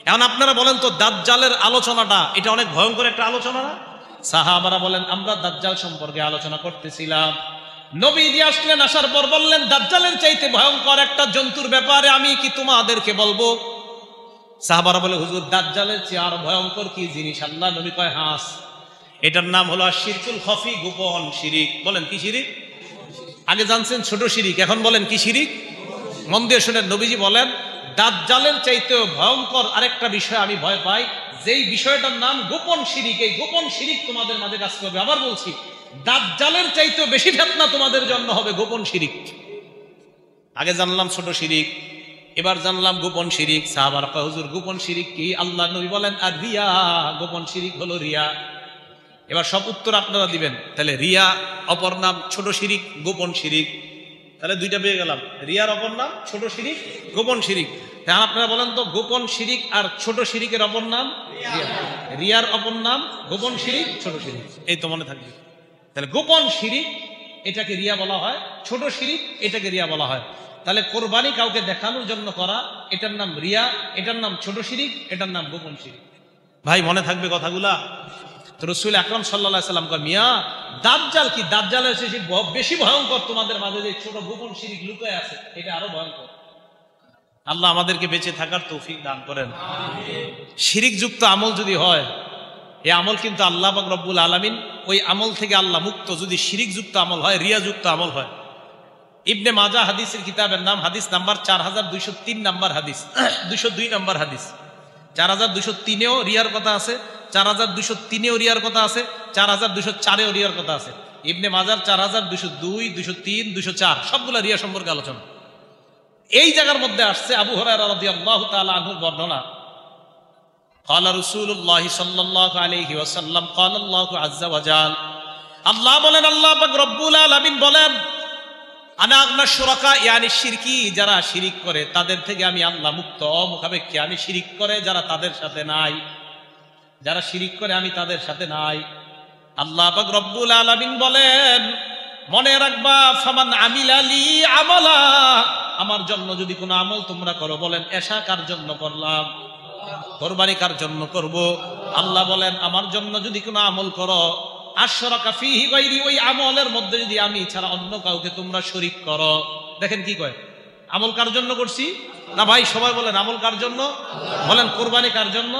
Speaker 1: এখন আপনারা বলেন তো দাজ্জালের আলোচনাটা এটা অনেক ভয়ঙ্কর একটা আলোচনা না? সাহাবারা বলেন আমরা দাজ্জাল সম্পর্কে আলোচনা করতেছিলাম। নবীজি আসলেন, আসার পর বললেন দাজ্জালের চাইতে ভয়ঙ্কর একটা জন্তুর ব্যাপারে আমি কি তোমাদেরকে বলবো? সাহাবারা বলে হুজুর দাজ্জালের চেয়ে আরো ভয়ঙ্কর কি জিনিস? আল্লাহ নবী কয় হাস, এটার নাম হলো শিরকুল খফি, গোপন শিরিক। বলেন কি শিরিক? আগে জানছেন ছোট শিরিক, এখন বলেন কি শিরিক? মন দিয়ে শুনেন, নবীজি বলেন দাজ্জালের চাইতেও ভয়ঙ্কর আরেকটা বিষয় আমি ভয় পাই, যেই বিষয়টার নাম গোপন শিরিক। এই গোপন শিরিক তোমাদের মাঝে কাজ করবে। আবার বলছি, দাজ্জালের চাইতেও বেশি ফিতনা তোমাদের জন্য হবে গোপন শিরিক। আগে জানলাম ছোট শিরিক, এবার জানলাম গোপন শিরিক। সাহাবারা কয় হুজুর গোপন শিরিক কি? আল্লাহ নবী বলেন আর রিয়া, গোপন শিরিক হলো রিয়া। এবার সব উত্তর আপনারা দিবেন। তাহলে রিয়া অপর নাম ছোট শিরিক, গোপন শিরিক, তাহলে দুইটা পেয়ে গেলাম। রিয়ার অপর নাম ছোট শিরিক, গোপন শিরিক। তাহলে আপনারা বলেন তো গোপন শিরিক আর ছোট শিরিকের অপর নাম রিয়া, রিয়ার অপর নাম গোপন শিরিক, ছোট শিরিক। এই তো মনে থাকবে। তাহলে গোপন শিরিক এটাকে রিয়া বলা হয়, ছোট শিরিক এটাকে রিয়া বলা হয়। তাহলে কোরবানি কাউকে দেখানোর জন্য করা, এটার নাম রিয়া, এটার নাম ছোট শিরিক, এটার নাম গোপন শিরিক। ভাই মনে থাকবে কথাগুলা? তো রাসূল আকরাম সাল্লাল্লাহু আলাইহি ওয়াসাল্লাম কয় মিয়া দাজ্জাল কি? দাজ্জালের চেয়ে বেশি ভয়ঙ্কর তোমাদের মাঝে যে ছোট গোপন শিরিক লুকায় আছে, এটা আরো ভয়ঙ্কর। আল্লাহ আমাদেরকে বেঁচে থাকার তৌফিক দান করেন। শিরিক যুক্ত আমল যদি হয়, এই আমল কিন্তু আল্লাহ পাক রব্বুল আলামিন ওই আমল থেকে আল্লাহ মুক্ত। যদি শিরিক যুক্ত আমল হয়, রিয়া যুক্ত আমল হয়, ইবনে মাজা হাদিসের কিতাবের নাম, হাদিস নাম্বার 4203 নাম্বার হাদিস, 202 নাম্বার হাদিস। 4203-এও রিয়ার কথা আছে, 4203-এও রিয়ার কথা আছে, 4204-এও রিয়ার কথা আছে। ইবনে মাজার 4202, 203, 204 সবগুলা রিয়া সম্পর্কে আলোচনা। এই জায়গার মধ্যে আসছে আবু হুরায়রা রাদিয়াল্লাহু তাআলা আনহুর বর্ণনা, قال رسول الله صلى الله عليه وسلم قال الله عز وجل, আল্লাহ বলেন, আল্লাহ পাক রব্বুল আলামিন বলেন, আনা আগনা শুরাকা ইয়ানি শিরকি, যারা শিরিক করে তাদের থেকে আমি আল্লাহ মুক্ত, মুখাপেক্ষী। আমি শিরিক করে যারা তাদের সাথে নাই, যারা শিরিক করে আমি তাদের সাথে নাই। আল্লাহ পাক রব্বুল আলামিন বলেন, মনে রাখবা, ফামান আমিলা লি আমালা, আমার জন্য যদি কোনো আমল তোমরা করো, বলেন এশা কার জন্য করলাম, কোরবানি কার জন্য করব? আল্লাহ বলেন, আমার জন্য যদি কোনো আমল করো, আশরাকা ফীহি গায়রি, ওই আমলের মধ্যে যদি আমি ছাড়া অন্য কাউকে তোমরা শরীক করো। দেখেন কি কয়, আমল কার জন্য করছি না ভাই? সবাই বলেন আমল কার জন্য? বলেন কোরবানি কার জন্য?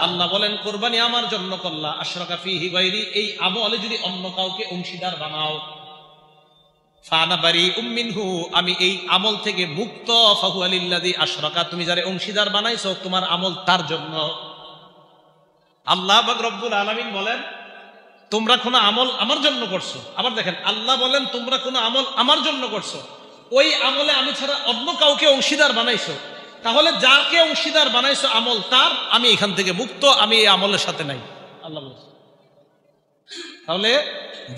Speaker 1: আল্লাহ বলেন কোরবানি আমার জন্য করলা। আশরাকা ফীহি গায়রি, এই আমলে যদি অন্য কাউকে অংশীদার বানাও, ফানা বারিউম মিনহু, আমি এই আমল থেকে মুক্ত। ফাহুয়া লিল্লাযী আশরাকা, তুমি যারে অংশীদার বানাইছো তোমার আমল তার জন্য। আল্লাহ পাক রব্বুল আলামিন বলেন, তোমরা কোনো আমল আমার জন্য করছো। আবার দেখেন, আল্লাহ বলেন তোমরা কোনো আমল আমার জন্য করছো, ওই আমলে আমি ছাড়া অন্য কাউকে অংশীদার বানাইছো, তাহলে যাকে অংশীদার বানাইছো আমল তার, আমি এখান থেকে মুক্ত, আমি এই আমলের সাথে নাই। আল্লাহ বলছে, তাহলে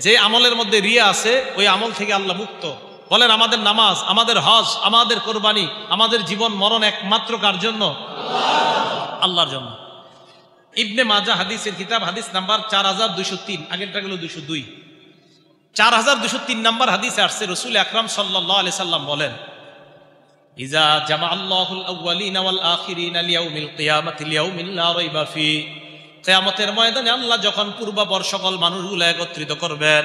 Speaker 1: যে আমলের মধ্যে রিয়া আছে ওই আমল থেকে আল্লাহ মুক্ত। বলেন আমাদের নামাজ, আমাদের হজ, আমাদের কোরবানি, আমাদের জীবন মরণ একমাত্র কার জন্য? আল্লাহর জন্য। ইবনে মাজা হাদিসের কিতাব, হাদিস নাম্বার 4203, আগেরটা গেল 202, 4203 নাম্বার হাদিসে আসছে, রাসূল আকরাম সাল্লাল্লাহু আলাইহি সাল্লাম বলেন, ইজা জামাআল্লাহুল আউয়ালিনা ওয়াল আখিরিনা লিয়াউমিল কিয়ামাতি লিয়াউমিন লা রাইবা ফি, কিয়ামতের ময়দানে আল্লাহ যখন পূর্বাপর সকল মানুষগুলো একত্রিত করবেন,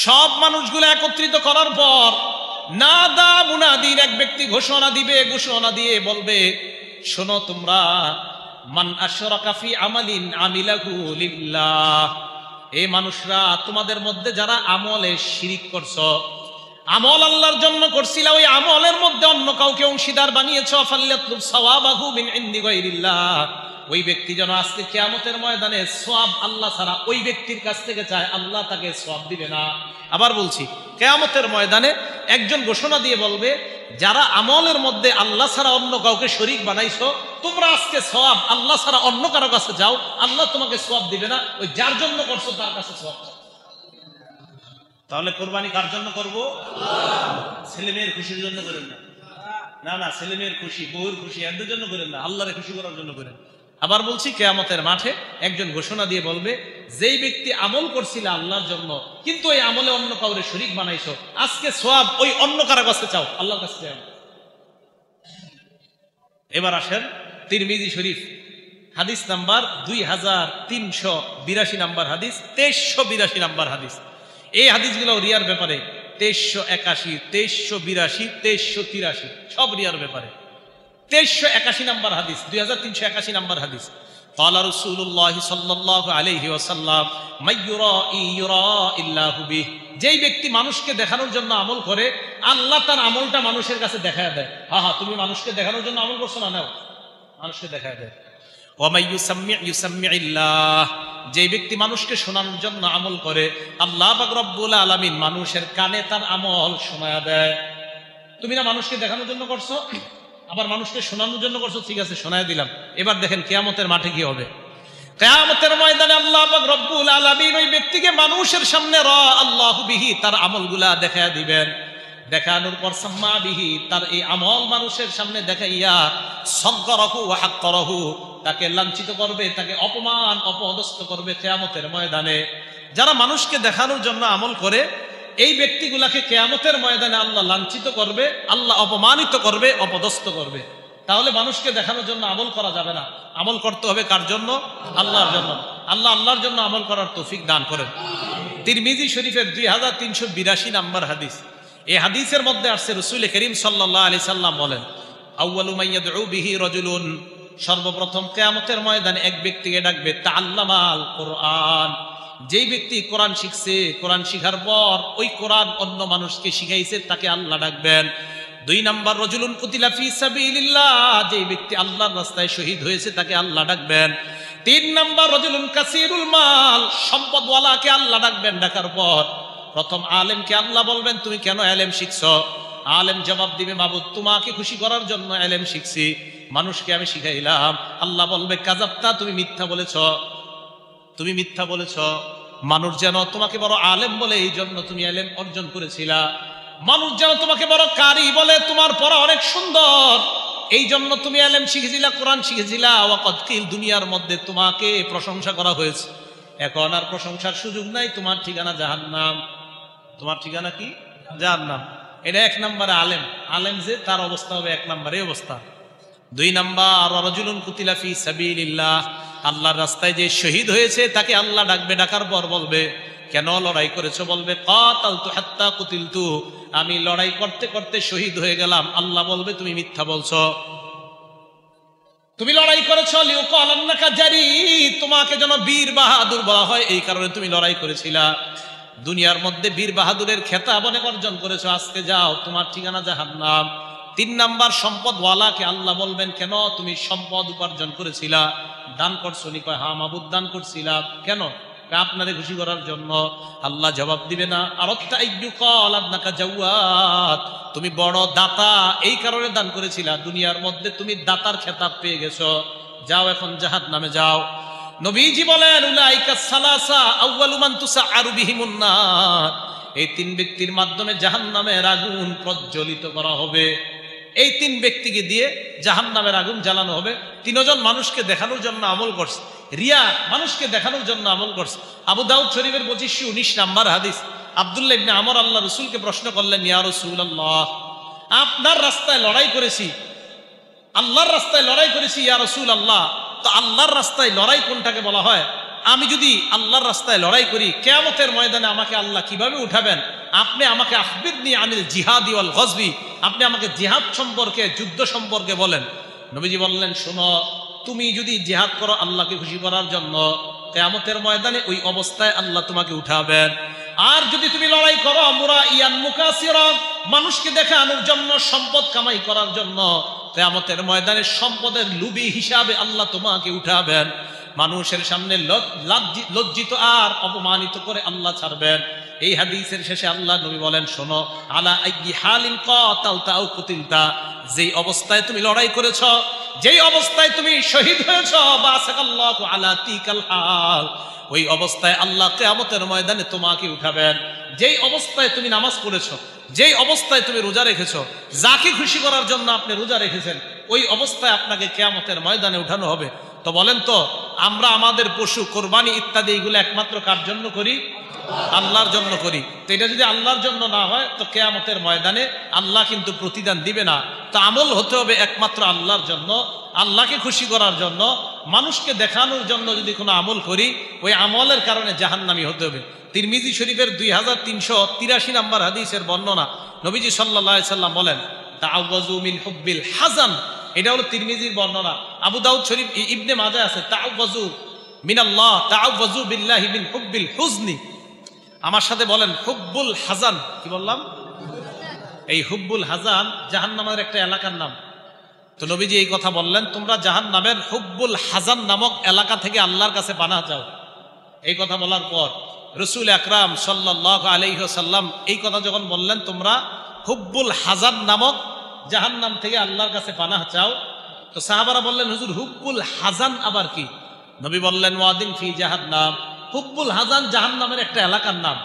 Speaker 1: সব মানুষগুলো একত্রিত করার পর নাদা মুনাদির, এক ব্যক্তি ঘোষণা দিবে, ঘোষণা দিয়ে বলবে, শোনো তোমরা, মান আশরাকা ফি আমালিন আমিলাহু লিল্লাহ, এই মানুষরা তোমাদের মধ্যে যারা আমলে শিরিক করছো, আমল আল্লাহর জন্য করছিল, ওই আমলের মধ্যে অন্য কাউকে অংশীদার বানিয়েছো, ফাল্যাতলুব সাওয়াবাহু মিন ইনদি গায়রিল্লাহ, ওই ব্যক্তি যেন আজকে কিয়ামতের ময়দানে সওয়াব আল্লাহ ছাড়া ওই ব্যক্তির কাছ থেকে চায়, আল্লাহ তাকে সওয়াব দিবে না। আবার বলছি, কিয়ামতের ময়দানে একজন ঘোষণা দিয়ে বলবে, যারা আমলের মধ্যে আল্লাহ ছাড়া অন্য কাউকে শরীক বানাইছো, তোমরা আজকে সওয়াব আল্লাহ ছাড়া অন্য কারো কাছে যাও, আল্লাহ তোমাকে সওয়াব দিবে না, ওই যার জন্য করছো তার কাছে সওয়াব। তাহলে কোরবানি কার জন্য করবো? ছেলে মেয়ের খুশির জন্য করেন না, না না, ছেলে মেয়ের খুশি, বউর খুশি, এদের জন্য করেন না, আল্লাহরে খুশি করার জন্য করেন। আবার বলছি, কিয়ামতের মাঠে একজন ঘোষণা দিয়ে বলবে, যেই ব্যক্তি আমল করছিল আল্লাহর জন্য, কিন্তু ওই আমলে অন্য কাউরে শরীক বানাইছো, আজকে সওয়াব ওই অন্য কারো কাছে চাও, আল্লাহর কাছে চাও। এবার আসেন তিরমিজি শরীফ, হাদিস নাম্বার 2382 নাম্বার হাদিস, 2382 নাম্বার হাদিস। এই হাদিসগুলো রিয়ার ব্যাপারে, 2381, 2382, 2383 সব রিয়ার ব্যাপারে। 2381 নাম্বার হাদিস, 2381 নাম্বার হাদিস, قال رسول الله صلى الله عليه وسلم من يرائي يرائي الله به, যেই ব্যক্তি মানুষকে দেখানোর জন্য আমল করে, আল্লাহ তার আমলটা মানুষের কাছে দেখায় দেয়। হ্যাঁ, তুমি মানুষকে দেখানোর জন্য আমল করছো না, নাও, মানুষকে দেখায় দেয়। ওয়া ইউসাম্মি ইউসাম্মিল্লাহ, যেই ব্যক্তি মানুষকে শোনানোর জন্য আমল করে, আল্লাহ পাক রব্বুল আলামিন মানুষের কানে তার আমল শোনায়া দেয়। তুমি না মানুষকে দেখানোর জন্য করছো, আবার মানুষকে শোনানোর জন্য করছো, ঠিক আছে শোনায় দিলাম। এবার দেখেন কিয়ামতের মাঠে কি হবে। কিয়ামতের ময়দানে আল্লাহ পাক রব্বুল আলামিন ওই ব্যক্তিকে মানুষের সামনে আল্লাহু বিহি, তার আমলগুলা দেখায়া দিবেন। দেখানোর পর সাম্মা বিহি, তার এই আমল মানুষের সামনে দেখাইয়া সগরাহু ওয়া হাক্কারাহু, তাকে লাঞ্ছিত করবে, তাকে অপমান অপদস্থ করবে কিয়ামতের ময়দানে। যারা মানুষকে দেখানোর জন্য আমল করে, এই ব্যক্তিগুলাকে কিয়ামতের ময়দানে আল্লাহ লাঞ্ছিত করবে, আল্লাহ অপমানিত করবে, অপদস্থ করবে। তাহলে মানুষকে দেখানোর জন্য আমল করা যাবে না, আমল করতে হবে কার জন্য? আল্লাহর জন্য। আল্লাহ আল্লাহর জন্য আমল করার তৌফিক দান করেন। তিরমিজি শরীফের 2382 নাম্বার হাদিস, এই হাদিসের মধ্যে আসছে, রাসূল করিম সাল্লাল্লাহু আলাইহি সাল্লাম বলেন, আউয়ালু মান ইয়াদউ বিহি রাজুলুন, সর্বপ্রথম কিয়ামতের ময়দানে এক ব্যক্তিকে ডাকবে, তাআল্লামাল কুরআন, যেই ব্যক্তি কোরআন শিখছে, কোরআন শিখার পর ওই কোরআন অন্য মানুষকে শিখাইছে, তাকে আল্লাহ ডাকবেন। 2 নাম্বার রাজুলুন কুতিলা ফি সাবিলিল্লাহ, যেই ব্যক্তি আল্লাহর রাস্তায় শহীদ হয়েছে তাকে আল্লাহ ডাকবেন। 3 নাম্বার রাজুলুন কাসীরুল মাল, সম্পদওয়ালাকে আল্লাহ ডাকবেন। ডাকার পর প্রথম আলেমকে আল্লাহ বলবেন তুমি কেন ইলম শিখছো? আলেম জবাব দিবে মাবুদ তোমাকে খুশি করার জন্য ইলম শিখছি, মানুষকে আমি শিখাইলাম। আল্লাহ বলবে কাযাবতা, তুমি মিথ্যা বলেছো, তুমি মিথ্যা বলেছো। মানুষ যেন তোমাকে বড় আলেম বলে এই জন্য তুমি ইলম অর্জন করেছিলা, মানুষ যেন তোমাকে বড় কারি বলে তোমার পড়া অনেক সুন্দর এই জন্য তুমি ইলম শিখেছিলা, কোরআন শিখেছিলা। ওয়াকাদ কিল, দুনিয়ার মধ্যে তোমাকে প্রশংসা করা হয়েছে, এখন আর প্রশংসার সুযোগ নাই, তোমার ঠিকানা জাহান্নাম। তোমার ঠিকানা কি? জাহান্নাম। এটা 1 নম্বরে আলেম, আলেম যে তার অবস্থা হবে 1 নম্বরে অবস্থা। 2 নাম্বার রাজুলুন কুতিলা ফি সাবিলিল্লাহ, আল্লাহর রাস্তায় যে শহীদ হয়েছে তাকে আল্লাহ ডাকবে। ডাকার পর বলবে কেন লড়াই করেছো? বলবে কাতালতু হাত্তা কুতিলতু, আমি লড়াই করতে করতে শহীদ হয়ে গেলাম। আল্লাহ বলবে তুমি মিথ্যা বলছো, তুমি লড়াই করেছো লিউকাল আন্নাকা জারি, তোমাকে যেন বীর বাহাদুর বলা হয় এই কারণে তুমি লড়াই করেছিলা। দুনিয়ার মধ্যে বীর বাহাদুরের খেতাব অনেক অর্জন করেছো, আজকে যাও তোমার ঠিকানা জাহান্নাম। 3 নাম্বার সম্পদওয়ালাকে আল্লাহ বলবেন কেন তুমি সম্পদ উপার্জন করেছিলা, দান করছো নি? কয় হ্যাঁ মাবুদ দান করছিলাম। কেন? আপনারে খুশি করার জন্য। আল্লাহ জবাব দিবে না আরাদতা আইয়ুকাল আন্নাকা জাওয়াদ, তুমি বড় দাতা এই কারণে দান করেছিলা, দুনিয়ার মধ্যে তুমি দাতার খেতাব পেয়ে গেছো, যাও এখন জাহান্নামে যাও। নবীজি বলেন উলাইকা সালাসা আউয়ালু মান তুসআরু বিহিমুন নার, এই 3 ব্যক্তির মাধ্যমে জাহান্নামের আগুন প্রজ্বলিত করা হবে। এই 3 ব্যক্তিকে দিয়ে জাহান্নামের আগুন জ্বালানো হবে। 3 জন মানুষকে দেখানোর জন্য আমল করছে, রিয়া, মানুষকে দেখানোর জন্য আমল করছে। আবু দাউদ শরীফের 2519 নাম্বার হাদিস। আব্দুল্লাহ ইবনে আমর আল্লাহ রাসূলকে প্রশ্ন করলেন ইয়া রাসূলুল্লাহ, আপনার রাস্তায় লড়াই করেছি, আল্লাহর রাস্তায় লড়াই করেছি ইয়া রাসূলুল্লাহ, তো আল্লাহর রাস্তায় লড়াই কোনটাকে বলা হয়? আমি যদি আল্লাহর রাস্তায় লড়াই করি কিয়ামতের ময়দানে আমাকে আল্লাহ কিভাবে উঠাবেন? আপনি আমাকে আখবিরনি আনিল জিহাদি ওয়াল গজবি, আপনি আমাকে জিহাদ সম্পর্কে, যুদ্ধ সম্পর্কে বলেন। নবীজি বললেন শোনো, তুমি যদি জিহাদ করো আল্লাহকে খুশি করার জন্য, কিয়ামতের ময়দানে ওই অবস্থায় আল্লাহ তোমাকে উঠাবেন। আর যদি তুমি লড়াই করো মুরাইয়ান মুকাসিরা, মানুষকে দেখানোর জন্য, সম্পদ কামাই করার জন্য, কিয়ামতের ময়দানে সম্পদের লুবি হিসাবে আল্লাহ তোমাকে উঠাবেন। মানুষের সামনে লজ্জিত আর অপমানিত করে আল্লাহ ছাড়বেন। এই হাদিসের শেষে আল্লাহ নবী বলেন শোনো, আলা আইয়ি হালিন কাতালতা আও কুতিলতা, যেই অবস্থায় তুমি লড়াই করেছো, যেই অবস্থায় তুমি শহীদ হয়েছো, বাসাকাল্লাহু আলা তিকাল হাল, ওই অবস্থায় আল্লাহ কিয়ামতের ময়দানে তোমাকে উঠাবেন। যেই অবস্থায় তুমি নামাজ পড়েছো, যেই অবস্থায় তুমি রোজা রেখেছো, যাকে খুশি করার জন্য আপনি রোজা রেখেছেন, ওই অবস্থায় আপনাকে কিয়ামতের ময়দানে উঠানো হবে। তো বলেন তো, আমরা আমাদের পশু কোরবানি ইত্যাদি এগুলো একমাত্র কার জন্য করি? আল্লাহর জন্য করি। তো এটা যদি আল্লাহর জন্য না হয় তো কিয়ামতের ময়দানে আল্লাহ কিন্তু প্রতিদান দিবে না। তো আমল হতে হবে একমাত্র আল্লাহর জন্য, আল্লাহকে খুশি করার জন্য, মানুষকে দেখানোর জন্য যদি কোনো আমল করি ওই আমলের কারণে জাহান্নামী হতে হবে। তিরমিজি শরীফের 2383 নাম্বার হাদিসের বর্ণনা, নবীজি সাল্লাল্লাহু আলাইহি সাল্লাম বলেন তাআওয়াযু মিন হুব্বিল হাযান, এটা হলো তিরমিজির বর্ণনা। আবু দাউদ শরীফ ইবনে মাজাহ আছে তাআওয়াযু মিনাল্লাহ, তাআওয়াযু বিল্লাহি মিন হুব্বিল হুজনি। আমার সাথে বলেন হুব্বুল হাযান। কি বললাম? এই হুব্বুল হাযান জাহান্নামের একটা এলাকার নাম। তো নবীজি এই কথা বললেন তোমরা জাহান্নামের হুব্বুল হাযান নামক এলাকা থেকে আল্লাহর কাছে পানাহ চাও। এই কথা বলার পর রাসূল আকরাম সাল্লাল্লাহু আলাইহি ওয়াসাল্লাম এই কথা যখন বললেন তোমরা হুব্বুল হাযান নামক জাহান্নাম থেকে আল্লাহর কাছে পানাহ চাও, তো সাহাবারা বললেন হুজুর হুব্বুল হাযান আবার কি? নবী বললেন ওয়াদিন ফি জাহান্নাম, হুব্বুল হাযান জাহান্নামের একটা এলাকার নাম।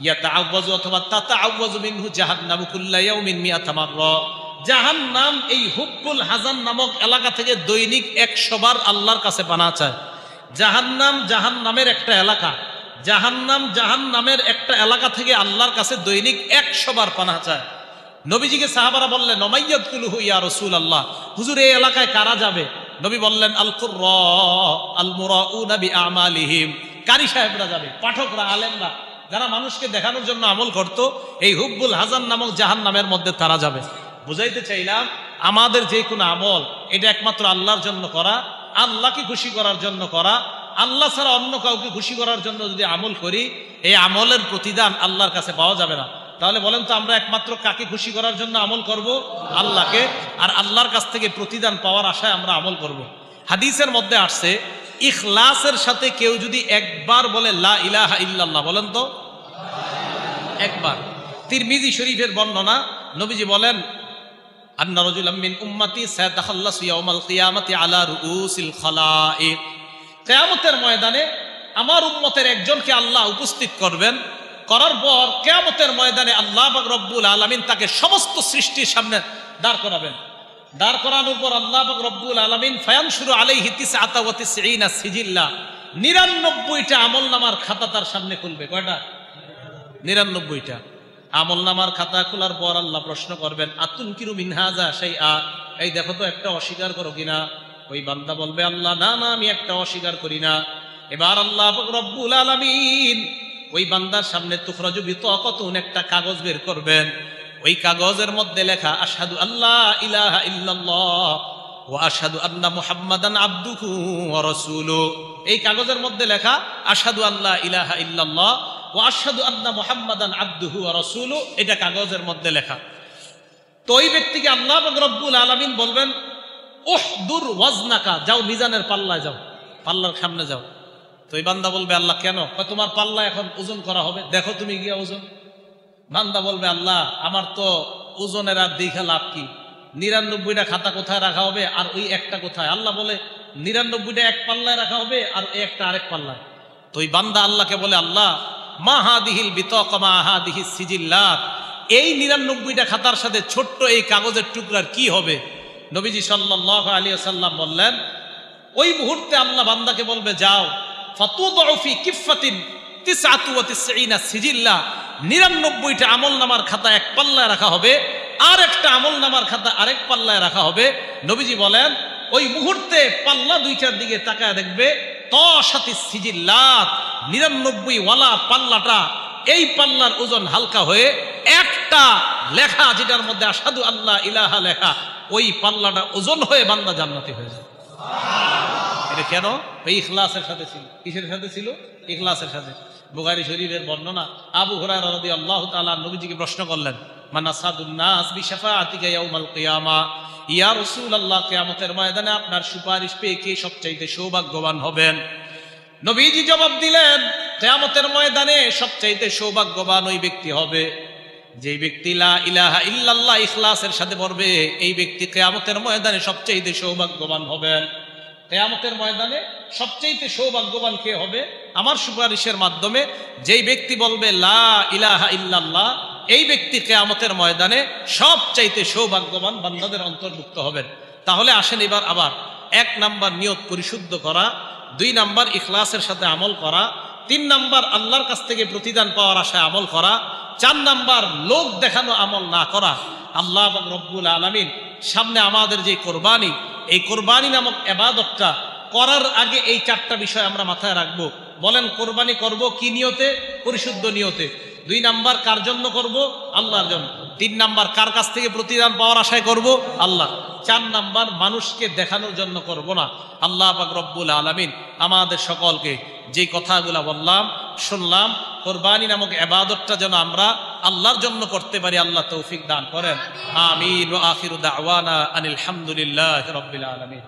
Speaker 1: ইয়াতাআওয়াযু অথবা তাতাআওয়াযু মিনহু জাহান্নামু কুল্লা ইয়াউমিন মিআতা মাররা, জাহান্নাম এই হুব্বুল হাযান নামক এলাকা থেকে দৈনিক 100 বার আল্লাহর কাছে পানাহ চায়। জাহান্নাম জাহান্নামের একটা এলাকা, জাহান্নাম জাহান্নামের একটা এলাকা থেকে আল্লাহর কাছে দৈনিক 100 বার পানাহ চায়। নবীজিকে সাহাবারা বললেন নমাইয়াদকুলহু ইয়া রাসূলুল্লাহ, হুজুর এই এলাকায় কারা যাবে? নবী বললেন আল কুররা আল মুরাউনা বিআমালিহিম, কারি সাহেবরা যাবে, পাঠকরা, আলেমরা, যারা মানুষকে দেখানোর জন্য আমল করত, এই হুব্বুল হাযান নামক জাহান্নামের মধ্যে তারা যাবে। বুঝাইতে চাইলাম আমাদের যে কোনো আমল এটা একমাত্র আল্লাহর জন্য করা, আল্লাহকে খুশি করার জন্য করা, আল্লাহ ছাড়া অন্য কাউকে খুশি করার জন্য যদি আমল করি, এই আমলের প্রতিদান আল্লাহর কাছে পাওয়া যাবে না। তাহলে বলেন তো আমরা একমাত্র কাকে খুশি করার জন্য আমল করব? আল্লাহকে। আর আল্লাহর কাছ থেকে প্রতিদান পাওয়ার আশায় আমরা আমল করব। হাদিসের মধ্যে আসছে, ইখলাসের সাথে কেউ যদি একবার বলে লা ইলাহা ইল্লাল্লাহ, বলেন তো একবার। তিরমিজি শরীফের বর্ণনা, নবীজি বলেন, আন্না রাজুলাম মিন উম্মতি সায়াতাখাল্লাসু ইয়াউমাল কিয়ামাতি আলা রুউসিল খালাইক। কিয়ামতের ময়দানে আমার উম্মতের একজনকে আল্লাহ উপস্থিত করবেন, করার পর কিয়ামতের ময়দানে আল্লাহ পাক রব্বুল আলামিন তাকে সমস্ত সৃষ্টির সামনে দাঁড় করাবেন। দাঁড় করানোর পর আল্লাহ পাক রব্বুল আলামিন ফায়ানশুরু আলাইহি 99 সিজিল্লা, 99টা আমলনামার খাতা তার সামনে খুলবে। কয়টা? 99টা আমলনামার খাতা খোলার পর আল্লাহ প্রশ্ন করবেন, আতুনকিরু মিন হাযা শাইআ, এই দেখো তো একটা অস্বীকার করো কিনা? ওই বান্দা বলবে, আল্লাহ না না, আমি একটা অস্বীকার করি না। এবার আল্লাহ পাক রব্বুল আলামিন ওই বান্দার সামনে তুখরাজু বিতাকাতুন, একটা কাগজ বের করবেন। ওই কাগজের মধ্যে লেখা আশহাদু আল্লাহ ইলাহা ইল্লাল্লাহ ওয়া আশহাদু আন্না মুহাম্মাদান আবদুহু ওয়া রাসূলুহু। এই কাগজের মধ্যে লেখা আশহাদু আল্লাহ ইলাহা ইল্লাল্লাহ ওয়া আশহাদু আন্না মুহাম্মাদান আবদুহু ওয়া রাসূলুহু, এটা কাগজের মধ্যে লেখা। তো ওই ব্যক্তিকে আল্লাহ পাক রব্বুল আলামিন বলবেন, উহদুর ওয়াজনাকা, যাও মিজানের পাল্লায় যাও, পাল্লার সামনে যাও। তো এই বান্দা বলবে, আল্লাহ কেন? তোমার পাল্লা এখন ওজন করা হবে, দেখো তুমি গিয়া ওজন। বান্দা বলবে, আল্লাহ আমার তো ওজনের আর দেখা লাভ কি? 99টা খাতা কোথায় রাখা হবে আর ওই একটা কোথায়? আল্লাহ বলে 99টা এক পাল্লায় রাখা হবে আর ওই একটা আরেক পাল্লায়। তো ওই বান্দা আল্লাহকে বলে, আল্লাহ মা হাদিহিল বিতাকা মা হাদিহিস সিজিল্লাত, এই 99টা খাতার সাথে ছোট্ট এই কাগজের টুকরার কি হবে? নবীজি সাল্লাল্লাহু আলাইহি ওয়াসাল্লাম বললেন, ওই মুহূর্তে আল্লাহ বান্দাকে বলবে, যাও ফাতুদউ ফি কিফাতিন 99 সিজিল্লা, 99টা আমলনামার খাতা এক পাল্লায় রাখা হবে, আর একটা আমলনামার খাতা আরেক পাল্লায় রাখা হবে। নবীজি বলেন, ওই মুহূর্তে পাল্লা দুইটার দিকে তাকায় দেখবে, তাশাতিস সিজিল্লাত, 99 ওয়ালা পাল্লাটা, এই পাল্লার ওজন হালকা হয়ে একটা লেখা যেটার মধ্যে আশহাদু আল্লাহ ইলাহা লেখা, ওই পাল্লাটা ওজন হয়ে বান্দা জান্নাতি হয়ে যায়। এটা কেন? এই ইখলাসের সাথে ছিল। কিসের সাথে ছিল? ইখলাসের সাথে। বুখারী শরীফের বর্ণনা, আবু হুরায়রা রাদিয়াল্লাহু তাআলা নবীজিকে প্রশ্ন করলেন, মান আসাদুন নাস বিশাফাআতিকা ইয়াউমাল কিয়ামা, ইয়া রাসূলুল্লাহ, কিয়ামতের ময়দানে আপনার সুপারিশ পেয়ে কে সবচাইতে সৌভাগ্যবান হবেন? নবীজি জবাব দিলেন, কিয়ামতের ময়দানে সবচাইতে সৌভাগ্যবান ওই ব্যক্তি হবে যেই ব্যক্তি লা ইলাহা ইল্লাল্লাহ ইখলাসের সাথে পড়বে। এই ব্যক্তি কিয়ামতের ময়দানে সবচাইতে সৌভাগ্যবান হবেন। কিয়ামতের ময়দানে সবচাইতে সৌভাগ্যবান কে হবে? আমার সুপারিশের মাধ্যমে যেই ব্যক্তি বলবে লা ইলাহা ইল্লাল্লাহ, এই ব্যক্তি কিয়ামতের ময়দানে সবচাইতে সৌভাগ্যবান বান্দাদের অন্তর্ভুক্ত হবেন। তাহলে আসেন এবার আবার 1 নাম্বার নিয়ত পরিশুদ্ধ করা, 2 নাম্বার ইখলাসের সাথে আমল করা, 3 নাম্বার আল্লাহর কাছ থেকে প্রতিদান পাওয়ার আশায় আমল করা, 4 নাম্বার লোক দেখানো আমল না করা। আল্লাহ পাক রব্বুল আলামিন সামনে আমাদের যে কোরবানি, এই কোরবানি নামক ইবাদতটা করার আগে এই 4টা বিষয় আমরা মাথায় রাখবো। বলেন, কোরবানি করব কি নিয়তে? পরিশুদ্ধ নিয়তে। 2 নাম্বার কার জন্য করব? আল্লাহর জন্য। 3 নাম্বার কার কাছ থেকে প্রতিদান পাওয়ার আশায় করব? আল্লাহ। 4 নাম্বার মানুষকে দেখানোর জন্য করব না। আল্লাহ পাক রব্বুল আলামিন আমাদের সকলকে যে কথাগুলো বললাম, শুনলাম, কোরবানি নামক ইবাদতটা যেন আমরা আল্লাহর জন্য করতে পারি, আল্লাহ তৌফিক দান করেন। আমিন। ওয়া আখিরু দাওয়ানা আনিল হামদুলিল্লাহি রাব্বিল আলামিন।